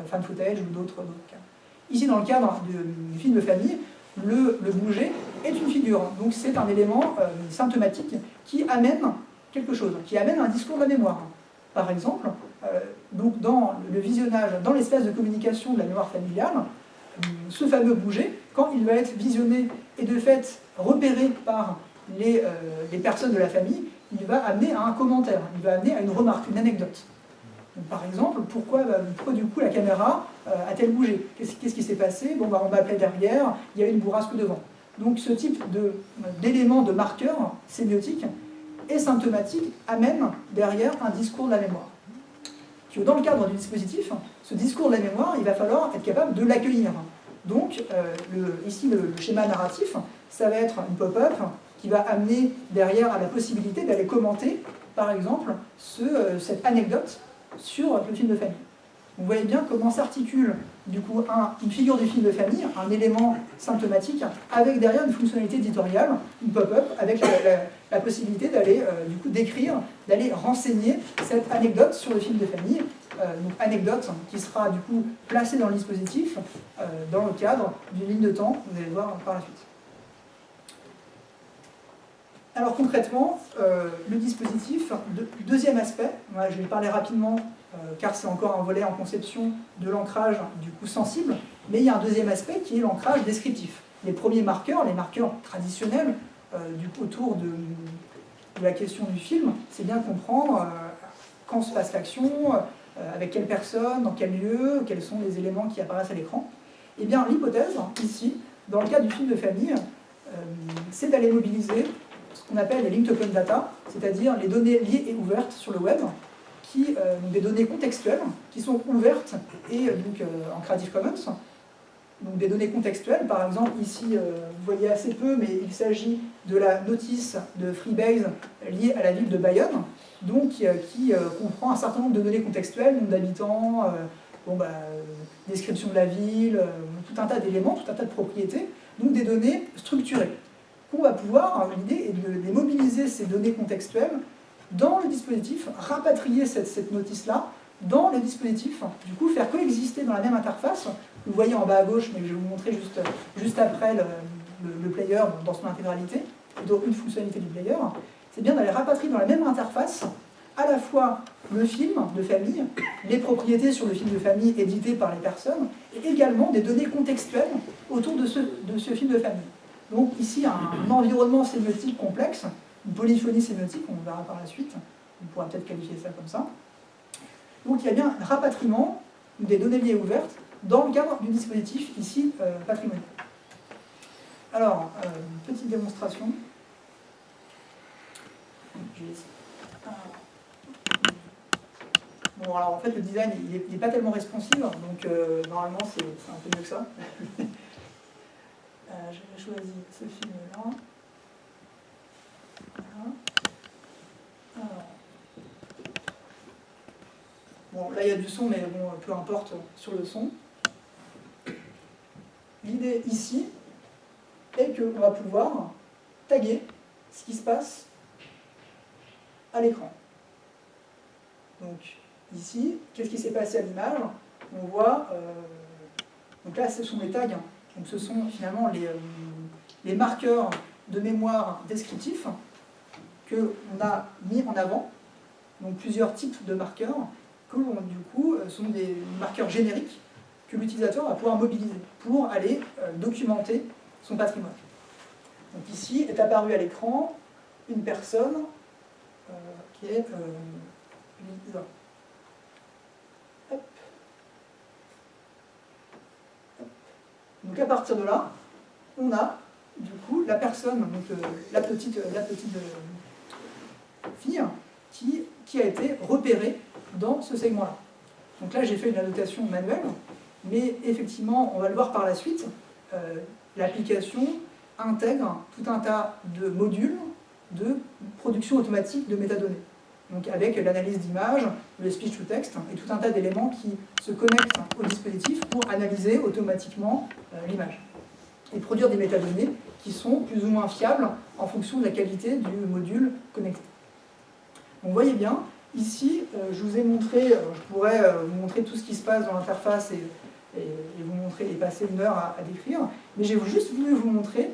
fan footage ou d'autres cadres. Ici, dans le cadre du film de famille, le bouger est une figure. Donc c'est un élément symptomatique qui amène quelque chose, qui amène un discours de la mémoire. Par exemple, donc dans le visionnage, dans l'espace de communication de la mémoire familiale, ce fameux bouger, quand il va être visionné et de fait repéré par les personnes de la famille, il va amener à un commentaire, il va amener à une remarque, une anecdote. Donc, par exemple, pourquoi du coup la caméra a-t-elle bougé? Qu'est-ce qui s'est passé? Bon, on m'appelait derrière, il y a eu une bourrasque devant. Donc ce type d'élément, de marqueur sémiotique et symptomatique amène derrière un discours de la mémoire. Dans le cadre du dispositif, ce discours de la mémoire, il va falloir être capable de l'accueillir. Donc ici le schéma narratif, ça va être une pop-up qui va amener derrière à la possibilité d'aller commenter, par exemple, cette anecdote sur le film de famille. Vous voyez bien comment s'articule du coup une figure du film de famille, un élément symptomatique, avec derrière une fonctionnalité éditoriale, une pop-up, avec la possibilité d'aller du coup décrire, d'aller renseigner cette anecdote sur le film de famille. Donc anecdote qui sera du coup placée dans le dispositif dans le cadre d'une ligne de temps, vous allez voir par la suite. Alors concrètement, le dispositif, deuxième aspect, je vais parler rapidement car c'est encore un volet en conception de l'ancrage du coup sensible, mais il y a un deuxième aspect qui est l'ancrage descriptif. Les premiers marqueurs, les marqueurs traditionnels du coup, autour de la question du film, c'est bien comprendre quand se passe l'action, avec quelle personne, dans quel lieu, quels sont les éléments qui apparaissent à l'écran. Eh bien l'hypothèse, ici, dans le cas du film de famille, c'est d'aller mobiliser ce qu'on appelle les linked open data, c'est-à-dire les données liées et ouvertes sur le web, donc des données contextuelles qui sont ouvertes et donc en Creative Commons. Donc des données contextuelles, par exemple ici vous voyez assez peu, mais il s'agit de la notice de Freebase liée à la ville de Bayonne, donc qui comprend un certain nombre de données contextuelles, nombre d'habitants, description de la ville, tout un tas d'éléments, tout un tas de propriétés, donc des données structurées. Qu'on va pouvoir, l'idée est de mobiliser ces données contextuelles dans le dispositif, rapatrier cette notice-là dans le dispositif, du coup faire coexister dans la même interface. Vous voyez en bas à gauche, mais je vais vous montrer juste après le player dans son intégralité, donc une fonctionnalité du player, c'est bien d'aller rapatrier dans la même interface à la fois le film de famille, les propriétés sur le film de famille édité par les personnes, et également des données contextuelles autour de ce film de famille. Donc ici, un environnement sémiotique complexe, une polyphonie sémiotique, on verra par la suite, on pourra peut-être qualifier ça comme ça. Donc il y a bien un rapatriement des données liées ouvertes dans le cadre du dispositif ici patrimonial. Alors, une petite démonstration. Bon, alors en fait le design il n'est pas tellement responsive, donc normalement c'est un peu mieux que ça. J'ai choisi ce film-là. Voilà. Alors. Bon, là il y a du son, mais bon, peu importe sur le son. L'idée ici est qu'on va pouvoir taguer ce qui se passe à l'écran. Donc ici, qu'est-ce qui s'est passé à l'image? On voit, donc là ce sont les tags, donc ce sont finalement les marqueurs de mémoire descriptifs qu'on a mis en avant, donc plusieurs types de marqueurs, que du coup sont des marqueurs génériques que l'utilisateur va pouvoir mobiliser pour aller documenter son patrimoine. Donc ici est apparue à l'écran une personne qui est Lisa. Hop. Hop. Donc à partir de là, on a du coup la personne, donc la petite fille, qui a été repérée dans ce segment-là. Donc là, j'ai fait une annotation manuelle, mais effectivement, on va le voir par la suite, l'application intègre tout un tas de modules de production automatique de métadonnées. Donc avec l'analyse d'image, le speech-to-text et tout un tas d'éléments qui se connectent au dispositif pour analyser automatiquement l'image. Et produire des métadonnées qui sont plus ou moins fiables en fonction de la qualité du module connecté. Donc vous voyez bien, ici, je vous ai montré, je pourrais vous montrer tout ce qui se passe dans l'interface et vous montrer et passer une heure à décrire, mais j'ai juste voulu vous montrer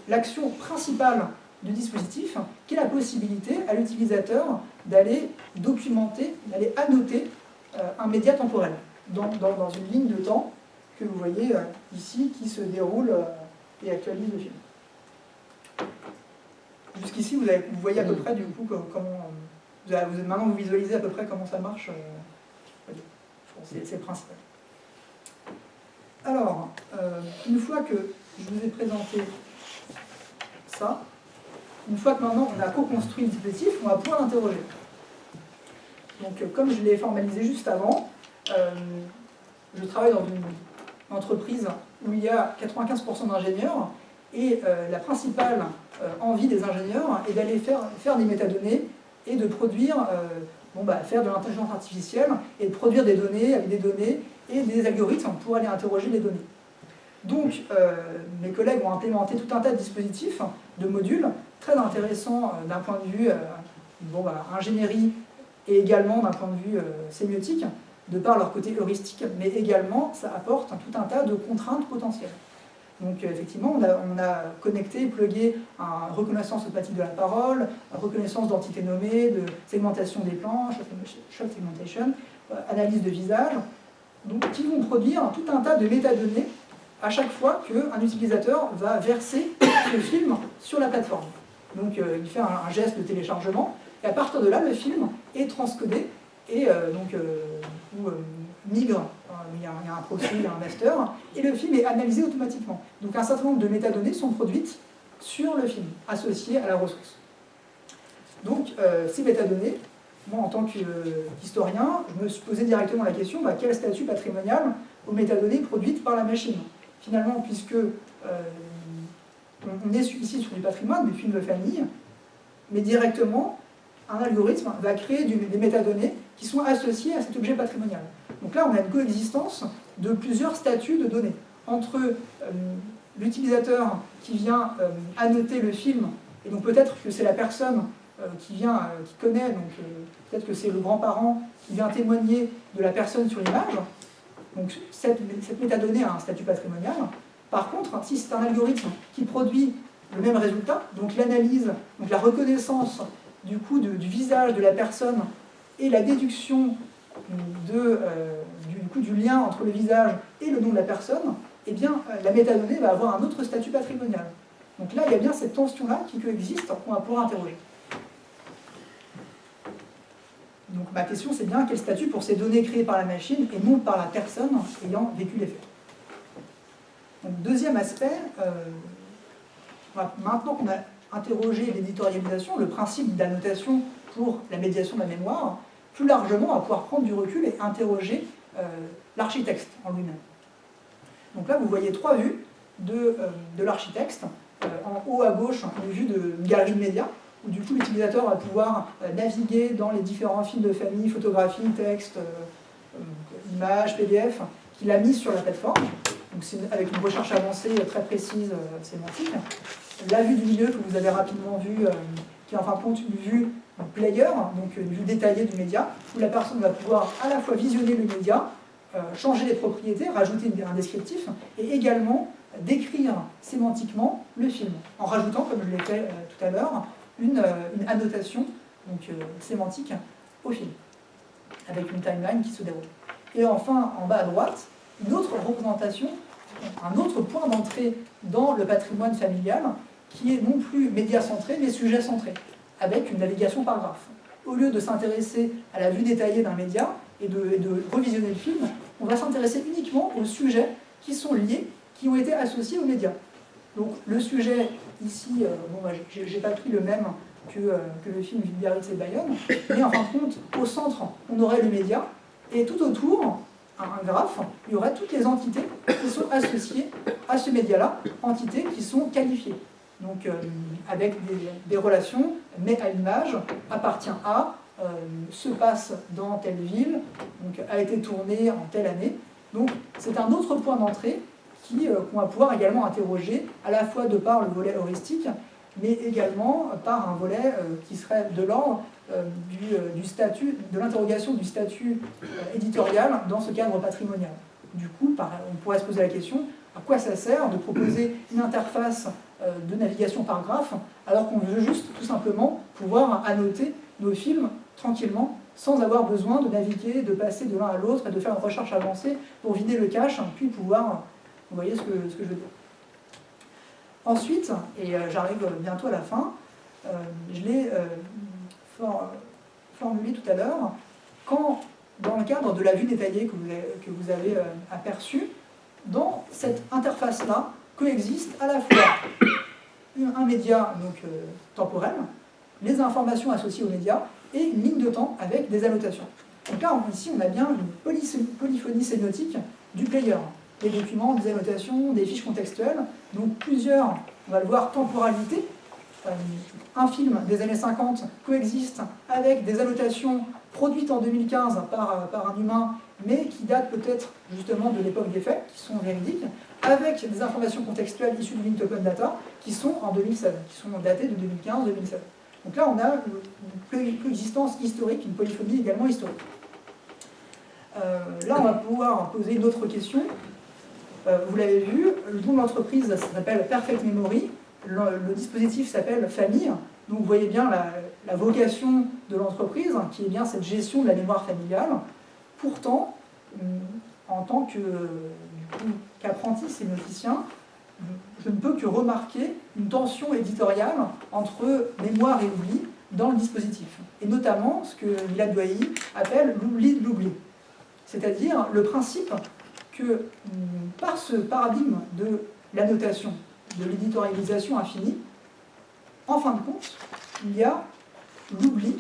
l'action principale du dispositif, qui est la possibilité à l'utilisateur d'aller documenter, d'aller annoter un média temporel dans une ligne de temps que vous voyez ici qui se déroule et actualise le film. Jusqu'ici, vous voyez à peu près du coup comment maintenant vous visualisez à peu près comment ça marche. C'est le principal. Alors, une fois que je vous ai présenté ça, une fois que maintenant on a co-construit le dispositif, on va pouvoir l'interroger. Donc, comme je l'ai formalisé juste avant, je travaille dans une entreprise où il y a 95% d'ingénieurs, et la principale envie des ingénieurs est d'aller faire des métadonnées et de produire, faire de l'intelligence artificielle et de produire des données avec des données et des algorithmes pour aller interroger les données. Donc, mes collègues ont implémenté tout un tas de dispositifs, de modules, très intéressants d'un point de vue ingénierie et également d'un point de vue sémiotique, de par leur côté heuristique, mais également ça apporte tout un tas de contraintes potentielles. Donc effectivement, on a connecté, plugué à reconnaissance automatique de la parole, reconnaissance d'entités nommées, de segmentation des plans, shot segmentation, analyse de visage, donc, qui vont produire tout un tas de métadonnées à chaque fois qu'un utilisateur va verser le film sur la plateforme. Donc il fait un geste de téléchargement, et à partir de là, le film est transcodé et migre. Il y a un proxy, il y a un master, et le film est analysé automatiquement. Donc un certain nombre de métadonnées sont produites sur le film, associées à la ressource. Donc ces métadonnées, moi en tant qu'historien, je me suis posé directement la question, quel statut patrimonial aux métadonnées produites par la machine? Finalement, puisque on est ici sur du patrimoine, des films de famille, mais directement, un algorithme va créer des métadonnées qui sont associées à cet objet patrimonial. Donc là, on a une coexistence de plusieurs statuts de données entre l'utilisateur qui vient annoter le film, et donc peut-être que c'est la personne qui connaît, donc peut-être que c'est le grand-parent qui vient témoigner de la personne sur l'image. Donc cette métadonnée a un statut patrimonial. Par contre, si c'est un algorithme qui produit le même résultat, donc l'analyse, donc la reconnaissance du visage de la personne et la déduction du lien entre le visage et le nom de la personne, eh bien, la métadonnée va avoir un autre statut patrimonial. Donc là, il y a bien cette tension-là qui coexiste, qu'on va pouvoir interroger. Donc ma question, c'est bien quel statut pour ces données créées par la machine et non par la personne ayant vécu les faits. Donc deuxième aspect, maintenant qu'on a interrogé l'éditorialisation, le principe d'annotation pour la médiation de la mémoire, plus largement, on va pouvoir prendre du recul et interroger l'architecte en lui-même. Donc là, vous voyez trois vues de l'architecte. En haut à gauche, une vue d'une galerie de médias, où du coup l'utilisateur va pouvoir naviguer dans les différents films de famille, photographies, textes, images, PDF, qu'il a mis sur la plateforme. Donc c'est avec une recherche avancée très précise sémantique. La vue du milieu que vous avez rapidement vue, qui est en fin de compte une vue player, donc une vue détaillée du média, où la personne va pouvoir à la fois visionner le média, changer les propriétés, rajouter un descriptif, et également décrire sémantiquement le film, en rajoutant, comme je l'ai fait tout à l'heure, une annotation sémantique au film, avec une timeline qui se déroule. Et enfin, en bas à droite, une autre représentation, un autre point d'entrée dans le patrimoine familial, qui est non plus média-centré, mais sujet-centré, avec une navigation par graphe. Au lieu de s'intéresser à la vue détaillée d'un média et de revisionner le film, on va s'intéresser uniquement aux sujets qui sont liés, qui ont été associés aux médias. Donc le sujet ici, j'ai pas pris le même que le film Biarritz et Bayonne, mais en fin de compte, au centre, on aurait le média, et tout autour, un graphe, il y aurait toutes les entités qui sont associées à ce média-là, entités qui sont qualifiées. Donc avec des relations, mais à l'image, appartient à, se passe dans telle ville, donc a été tourné en telle année. Donc c'est un autre point d'entrée qu'on va pouvoir également interroger, à la fois de par le volet heuristique, mais également par un volet qui serait de l'ordre du statut, de l'interrogation du statut éditorial dans ce cadre patrimonial. Du coup, on pourrait se poser la question, à quoi ça sert de proposer une interface de navigation par graphe, alors qu'on veut juste tout simplement pouvoir annoter nos films tranquillement, sans avoir besoin de naviguer, de passer de l'un à l'autre et de faire une recherche avancée pour vider le cache, puis pouvoir... Vous voyez ce que je veux dire. Ensuite, et j'arrive bientôt à la fin, je l'ai formulé tout à l'heure, quand, dans le cadre de la vue détaillée que vous avez aperçue, dans cette interface-là, coexiste à la fois un média temporel, les informations associées au média, et une ligne de temps avec des annotations. Donc là, ici, on a bien une polyphonie sémiotique du player. Des documents, des annotations, des fiches contextuelles, donc plusieurs, on va le voir, temporalités. Un film des années 50 coexiste avec des annotations produites en 2015 par un humain, mais qui datent peut-être justement de l'époque des faits, qui sont véridiques, avec des informations contextuelles issues du linked open data, qui sont en 2016, qui sont datées de 2015-2016. Donc là, on a une coexistence historique, une polyphonie également historique. Là, on va pouvoir poser une autre question. Vous l'avez vu, le nom de l'entreprise s'appelle Perfect Memory, le dispositif s'appelle Famille, donc vous voyez bien la vocation de l'entreprise, qui est bien cette gestion de la mémoire familiale. Pourtant, en tant qu'apprenti sémioticien, je ne peux que remarquer une tension éditoriale entre mémoire et oubli dans le dispositif, et notamment ce que Milad Douayi appelle l'oubli de l'oubli, c'est-à-dire le principe que par ce paradigme de l'annotation, de l'éditorialisation infinie, en fin de compte, il y a l'oubli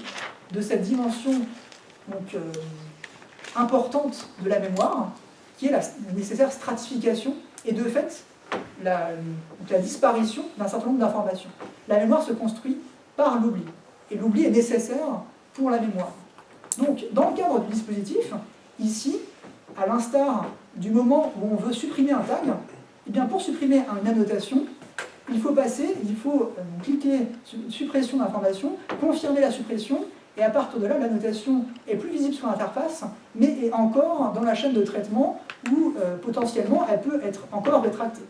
de cette dimension importante de la mémoire, qui est la nécessaire stratification, et de fait, la disparition d'un certain nombre d'informations. La mémoire se construit par l'oubli, et l'oubli est nécessaire pour la mémoire. Donc, dans le cadre du dispositif, ici, à l'instar du moment où on veut supprimer un tag, eh bien pour supprimer une annotation, il faut cliquer sur suppression d'information, confirmer la suppression, et à partir de là, l'annotation est plus visible sur l'interface, mais est encore dans la chaîne de traitement où potentiellement elle peut être encore rétractée.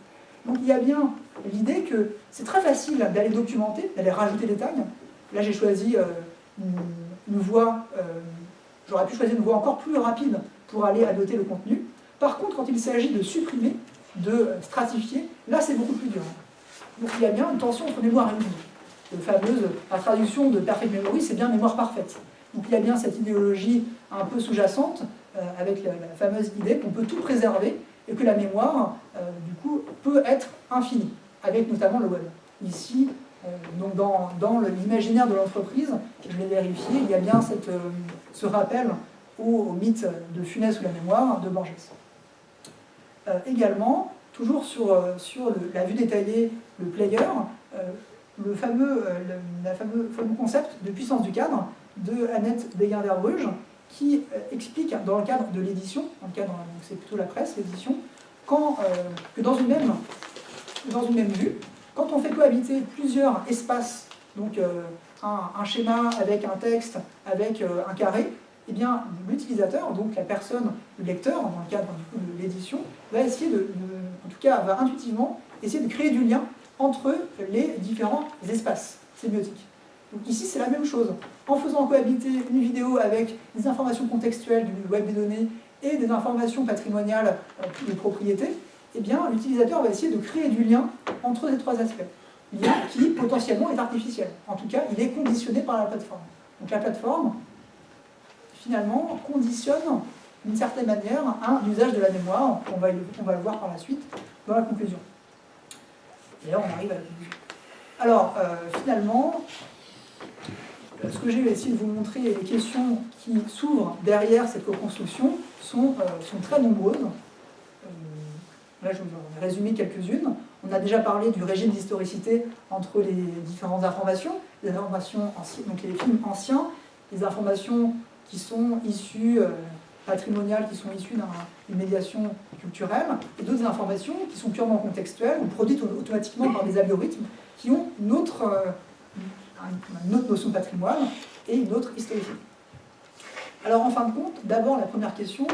Donc il y a bien l'idée que c'est très facile d'aller documenter, d'aller rajouter des tags. Là j'ai choisi une voie, j'aurais pu choisir une voie encore plus rapide pour aller annoter le contenu. Par contre, quand il s'agit de supprimer, de stratifier, là c'est beaucoup plus dur. Donc il y a bien une tension entre mémoire et oubli. La traduction de Perfect Memory, c'est bien mémoire parfaite. Donc il y a bien cette idéologie un peu sous-jacente, avec la fameuse idée qu'on peut tout préserver, et que la mémoire, du coup, peut être infinie, avec notamment le web. Ici, donc dans l'imaginaire de l'entreprise, je l'ai vérifié, il y a bien ce rappel au mythe de Funès ou la mémoire de Borges. Également, toujours sur la vue détaillée, le player, le fameux concept de puissance du cadre de Annette Béguin-Verbruge, qui explique dans le cadre de l'édition, c'est plutôt la presse, l'édition, que dans une même vue, quand on fait cohabiter plusieurs espaces, donc un schéma avec un texte, avec un carré, eh bien, l'utilisateur, donc la personne, le lecteur, dans le cadre du coup, de l'édition, va essayer en tout cas, va intuitivement essayer de créer du lien entre les différents espaces sémiotiques. Donc ici, c'est la même chose. En faisant cohabiter une vidéo avec des informations contextuelles du web des données et des informations patrimoniales de propriété, eh bien, l'utilisateur va essayer de créer du lien entre ces trois aspects. Lien qui, potentiellement, est artificiel. En tout cas, il est conditionné par la plateforme. Donc la plateforme, finalement, conditionne d'une certaine manière un usage de la mémoire, on va le voir par la suite dans la conclusion. Et là, on arrive à la conclusion. Alors, finalement, ce que j'ai essayé de vous montrer, les questions qui s'ouvrent derrière cette co-construction sont très nombreuses. Là, je vais vous résumer quelques-unes. On a déjà parlé du régime d'historicité entre les différentes informations, les informations anciennes, donc les films anciens, les informations qui sont issues patrimoniales, qui sont issues d'une médiation culturelle, et d'autres informations qui sont purement contextuelles ou produites automatiquement par des algorithmes qui ont une autre notion de patrimoine et une autre historicité. Alors en fin de compte, d'abord la première question,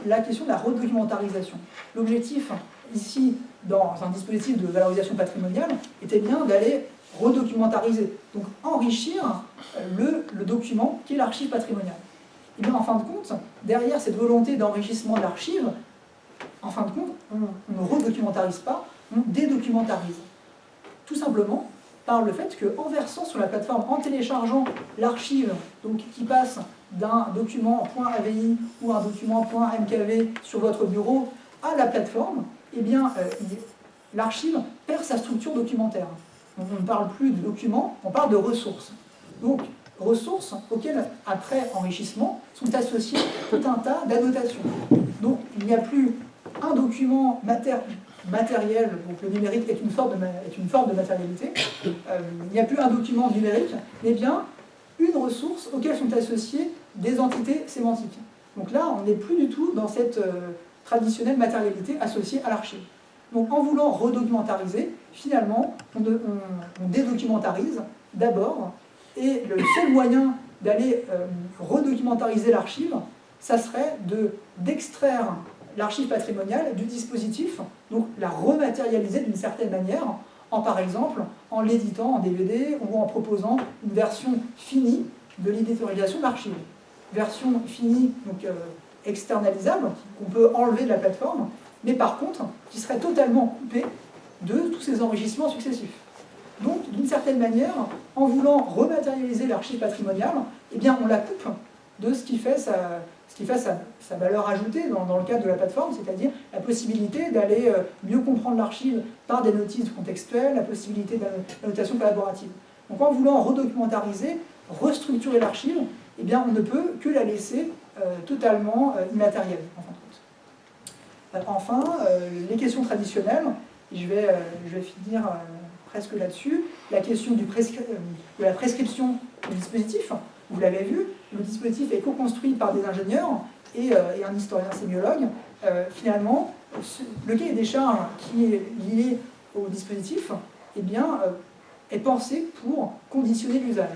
la question de la redocumentation. L'objectif ici, dans un dispositif de valorisation patrimoniale, était bien d'aller redocumentariser, donc enrichir le document qui est l'archive patrimoniale. Et bien en fin de compte, derrière cette volonté d'enrichissement de l'archive, en fin de compte, on ne redocumentarise pas, on dédocumentarise. Tout simplement par le fait qu'en versant sur la plateforme, en téléchargeant l'archive qui passe d'un document .avi ou un document .mkv sur votre bureau à la plateforme, eh bien, l'archive perd sa structure documentaire. Donc, on ne parle plus de documents, on parle de ressources. Donc, ressources auxquelles, après enrichissement, sont associées tout un tas d'annotations. Donc, il n'y a plus un document matériel, donc le numérique est une forme de matérialité, il n'y a plus un document numérique, mais bien une ressource auquel sont associées des entités sémantiques. Donc là, on n'est plus du tout dans cette traditionnelle matérialité associée à l'archive. Donc en voulant redocumentariser, finalement, on dédocumentarise d'abord, et le seul moyen d'aller redocumentariser l'archive, ça serait d'extraire l'archive patrimoniale du dispositif, donc la rematérialiser d'une certaine manière, par exemple en l'éditant en DVD ou en proposant une version finie de l'éditorialisation de l'archive. Version finie, donc externalisable, qu'on peut enlever de la plateforme, mais par contre, qui serait totalement coupée de tous ces enrichissements successifs. Donc, d'une certaine manière, en voulant rematérialiser l'archive patrimoniale, eh bien, on la coupe de ce qui fait sa valeur ajoutée dans le cadre de la plateforme, c'est-à-dire la possibilité d'aller mieux comprendre l'archive par des notices contextuelles, la possibilité d'annotation collaborative. Donc en voulant redocumentariser, restructurer l'archive, eh bien, on ne peut que la laisser totalement immatérielle, en fin de compte. Enfin, les questions traditionnelles, je vais finir presque là-dessus, la question de la prescription du dispositif. Vous l'avez vu, le dispositif est co-construit par des ingénieurs et un historien sémiologue. Finalement, le cahier des charges qui est lié au dispositif eh bien, est pensé pour conditionner l'usage.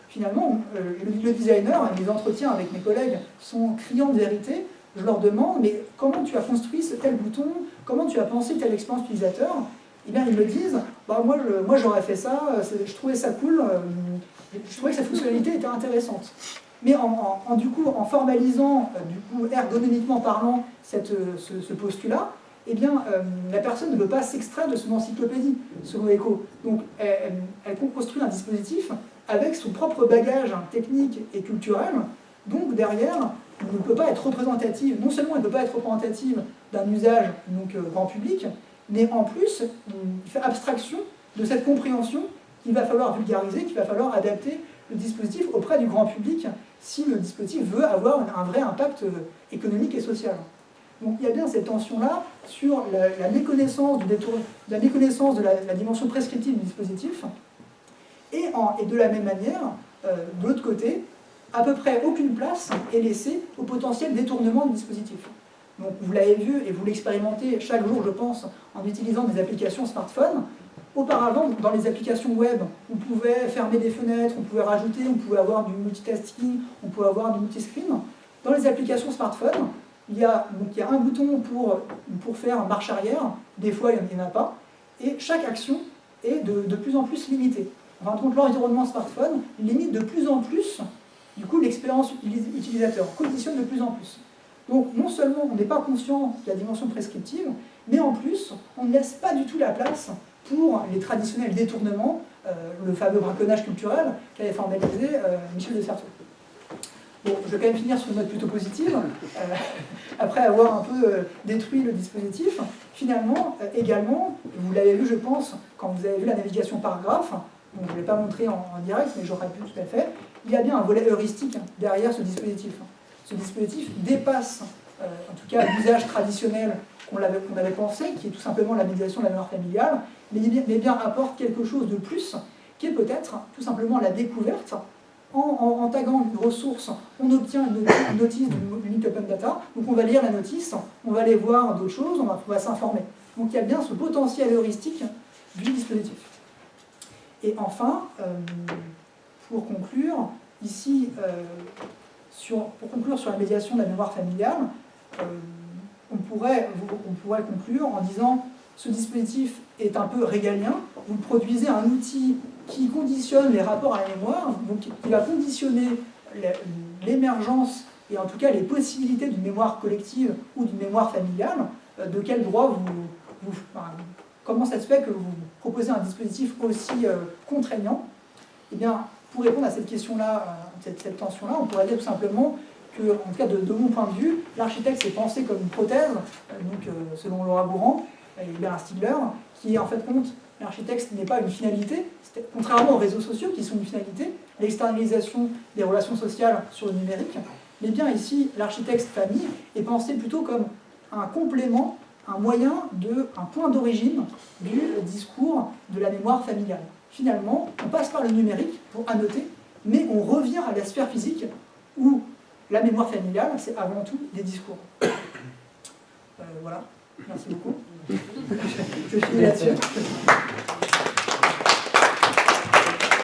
Finalement, le designer, et mes entretiens avec mes collègues sont criants de vérité. Je leur demande, mais comment tu as construit ce tel bouton? Comment tu as pensé telle expérience utilisateur? Eh bien, ils me disent, bah, moi j'aurais fait ça, je trouvais ça cool, je trouvais que cette fonctionnalité était intéressante. Mais du coup, en formalisant, ergonomiquement parlant, ce postulat, eh bien, la personne ne peut pas s'extraire de son encyclopédie, selon ECHO. Donc, elle construit un dispositif avec son propre bagage technique et culturel. Donc, derrière, elle ne peut pas être représentative. Non seulement elle ne peut pas être représentative d'un usage grand public, mais en plus, il fait abstraction de cette compréhension qu'il va falloir vulgariser, qu'il va falloir adapter le dispositif auprès du grand public si le dispositif veut avoir un vrai impact économique et social. Donc il y a bien cette tension-là sur la méconnaissance de la dimension prescriptive du dispositif, et de la même manière, de l'autre côté, à peu près aucune place est laissée au potentiel détournement du dispositif. Donc vous l'avez vu et vous l'expérimentez chaque jour, je pense, en utilisant des applications smartphone. Auparavant, dans les applications web, on pouvait fermer des fenêtres, on pouvait rajouter, on pouvait avoir du multitasking, on pouvait avoir du multiscreen. Dans les applications smartphone, il y a un bouton pour faire marche arrière, des fois il n'y en a pas, et chaque action est de plus en plus limitée. En fin de compte, l'environnement smartphone limite de plus en plus, du coup, l'expérience utilisateur, conditionne de plus en plus. Donc, non seulement on n'est pas conscient de la dimension prescriptive, mais en plus, on ne laisse pas du tout la place pour les traditionnels détournements, le fameux braconnage culturel qu'avait formalisé Michel de Certeau. Bon, je vais quand même finir sur une note plutôt positive. Après avoir un peu détruit le dispositif, finalement, également, vous l'avez vu, je pense, quand vous avez vu la navigation par graphe, donc je ne l'ai pas montré en direct, mais j'aurais pu tout à fait, il y a bien un volet heuristique derrière ce dispositif. Ce dispositif dépasse, en tout cas, l'usage traditionnel qu'on avait pensé, qui est tout simplement la médiation de la mémoire familiale, mais bien apporte quelque chose de plus, qui est peut-être tout simplement la découverte. En taguant une ressource, on obtient une notice d'une link open data, donc on va lire la notice, on va aller voir d'autres choses, on va s'informer. Donc il y a bien ce potentiel heuristique du dispositif. Et enfin, pour conclure, ici, pour conclure sur la médiation de la mémoire familiale, on pourrait conclure en disant ce dispositif est un peu régalien, vous produisez un outil qui conditionne les rapports à la mémoire, donc qui va conditionner l'émergence et en tout cas les possibilités d'une mémoire collective ou d'une mémoire familiale. De quel droit comment ça se fait que vous proposez un dispositif aussi contraignant? Eh bien, pour répondre à cette question-là, cette tension-là, on pourrait dire tout simplement que, en tout cas de mon point de vue, l'architecte s'est pensé comme une prothèse, donc selon Laura Bourran et Bernard Stiegler, qui est en fait compte, l'architecte n'est pas une finalité, contrairement aux réseaux sociaux qui sont une finalité, l'externalisation des relations sociales sur le numérique, mais bien ici, l'architecte famille est pensé plutôt comme un complément, un moyen, un point d'origine du discours de la mémoire familiale. Finalement, on passe par le numérique pour annoter, mais on revient à la sphère physique où la mémoire familiale, c'est avant tout des discours. Voilà, merci beaucoup. Je finis là-dessus.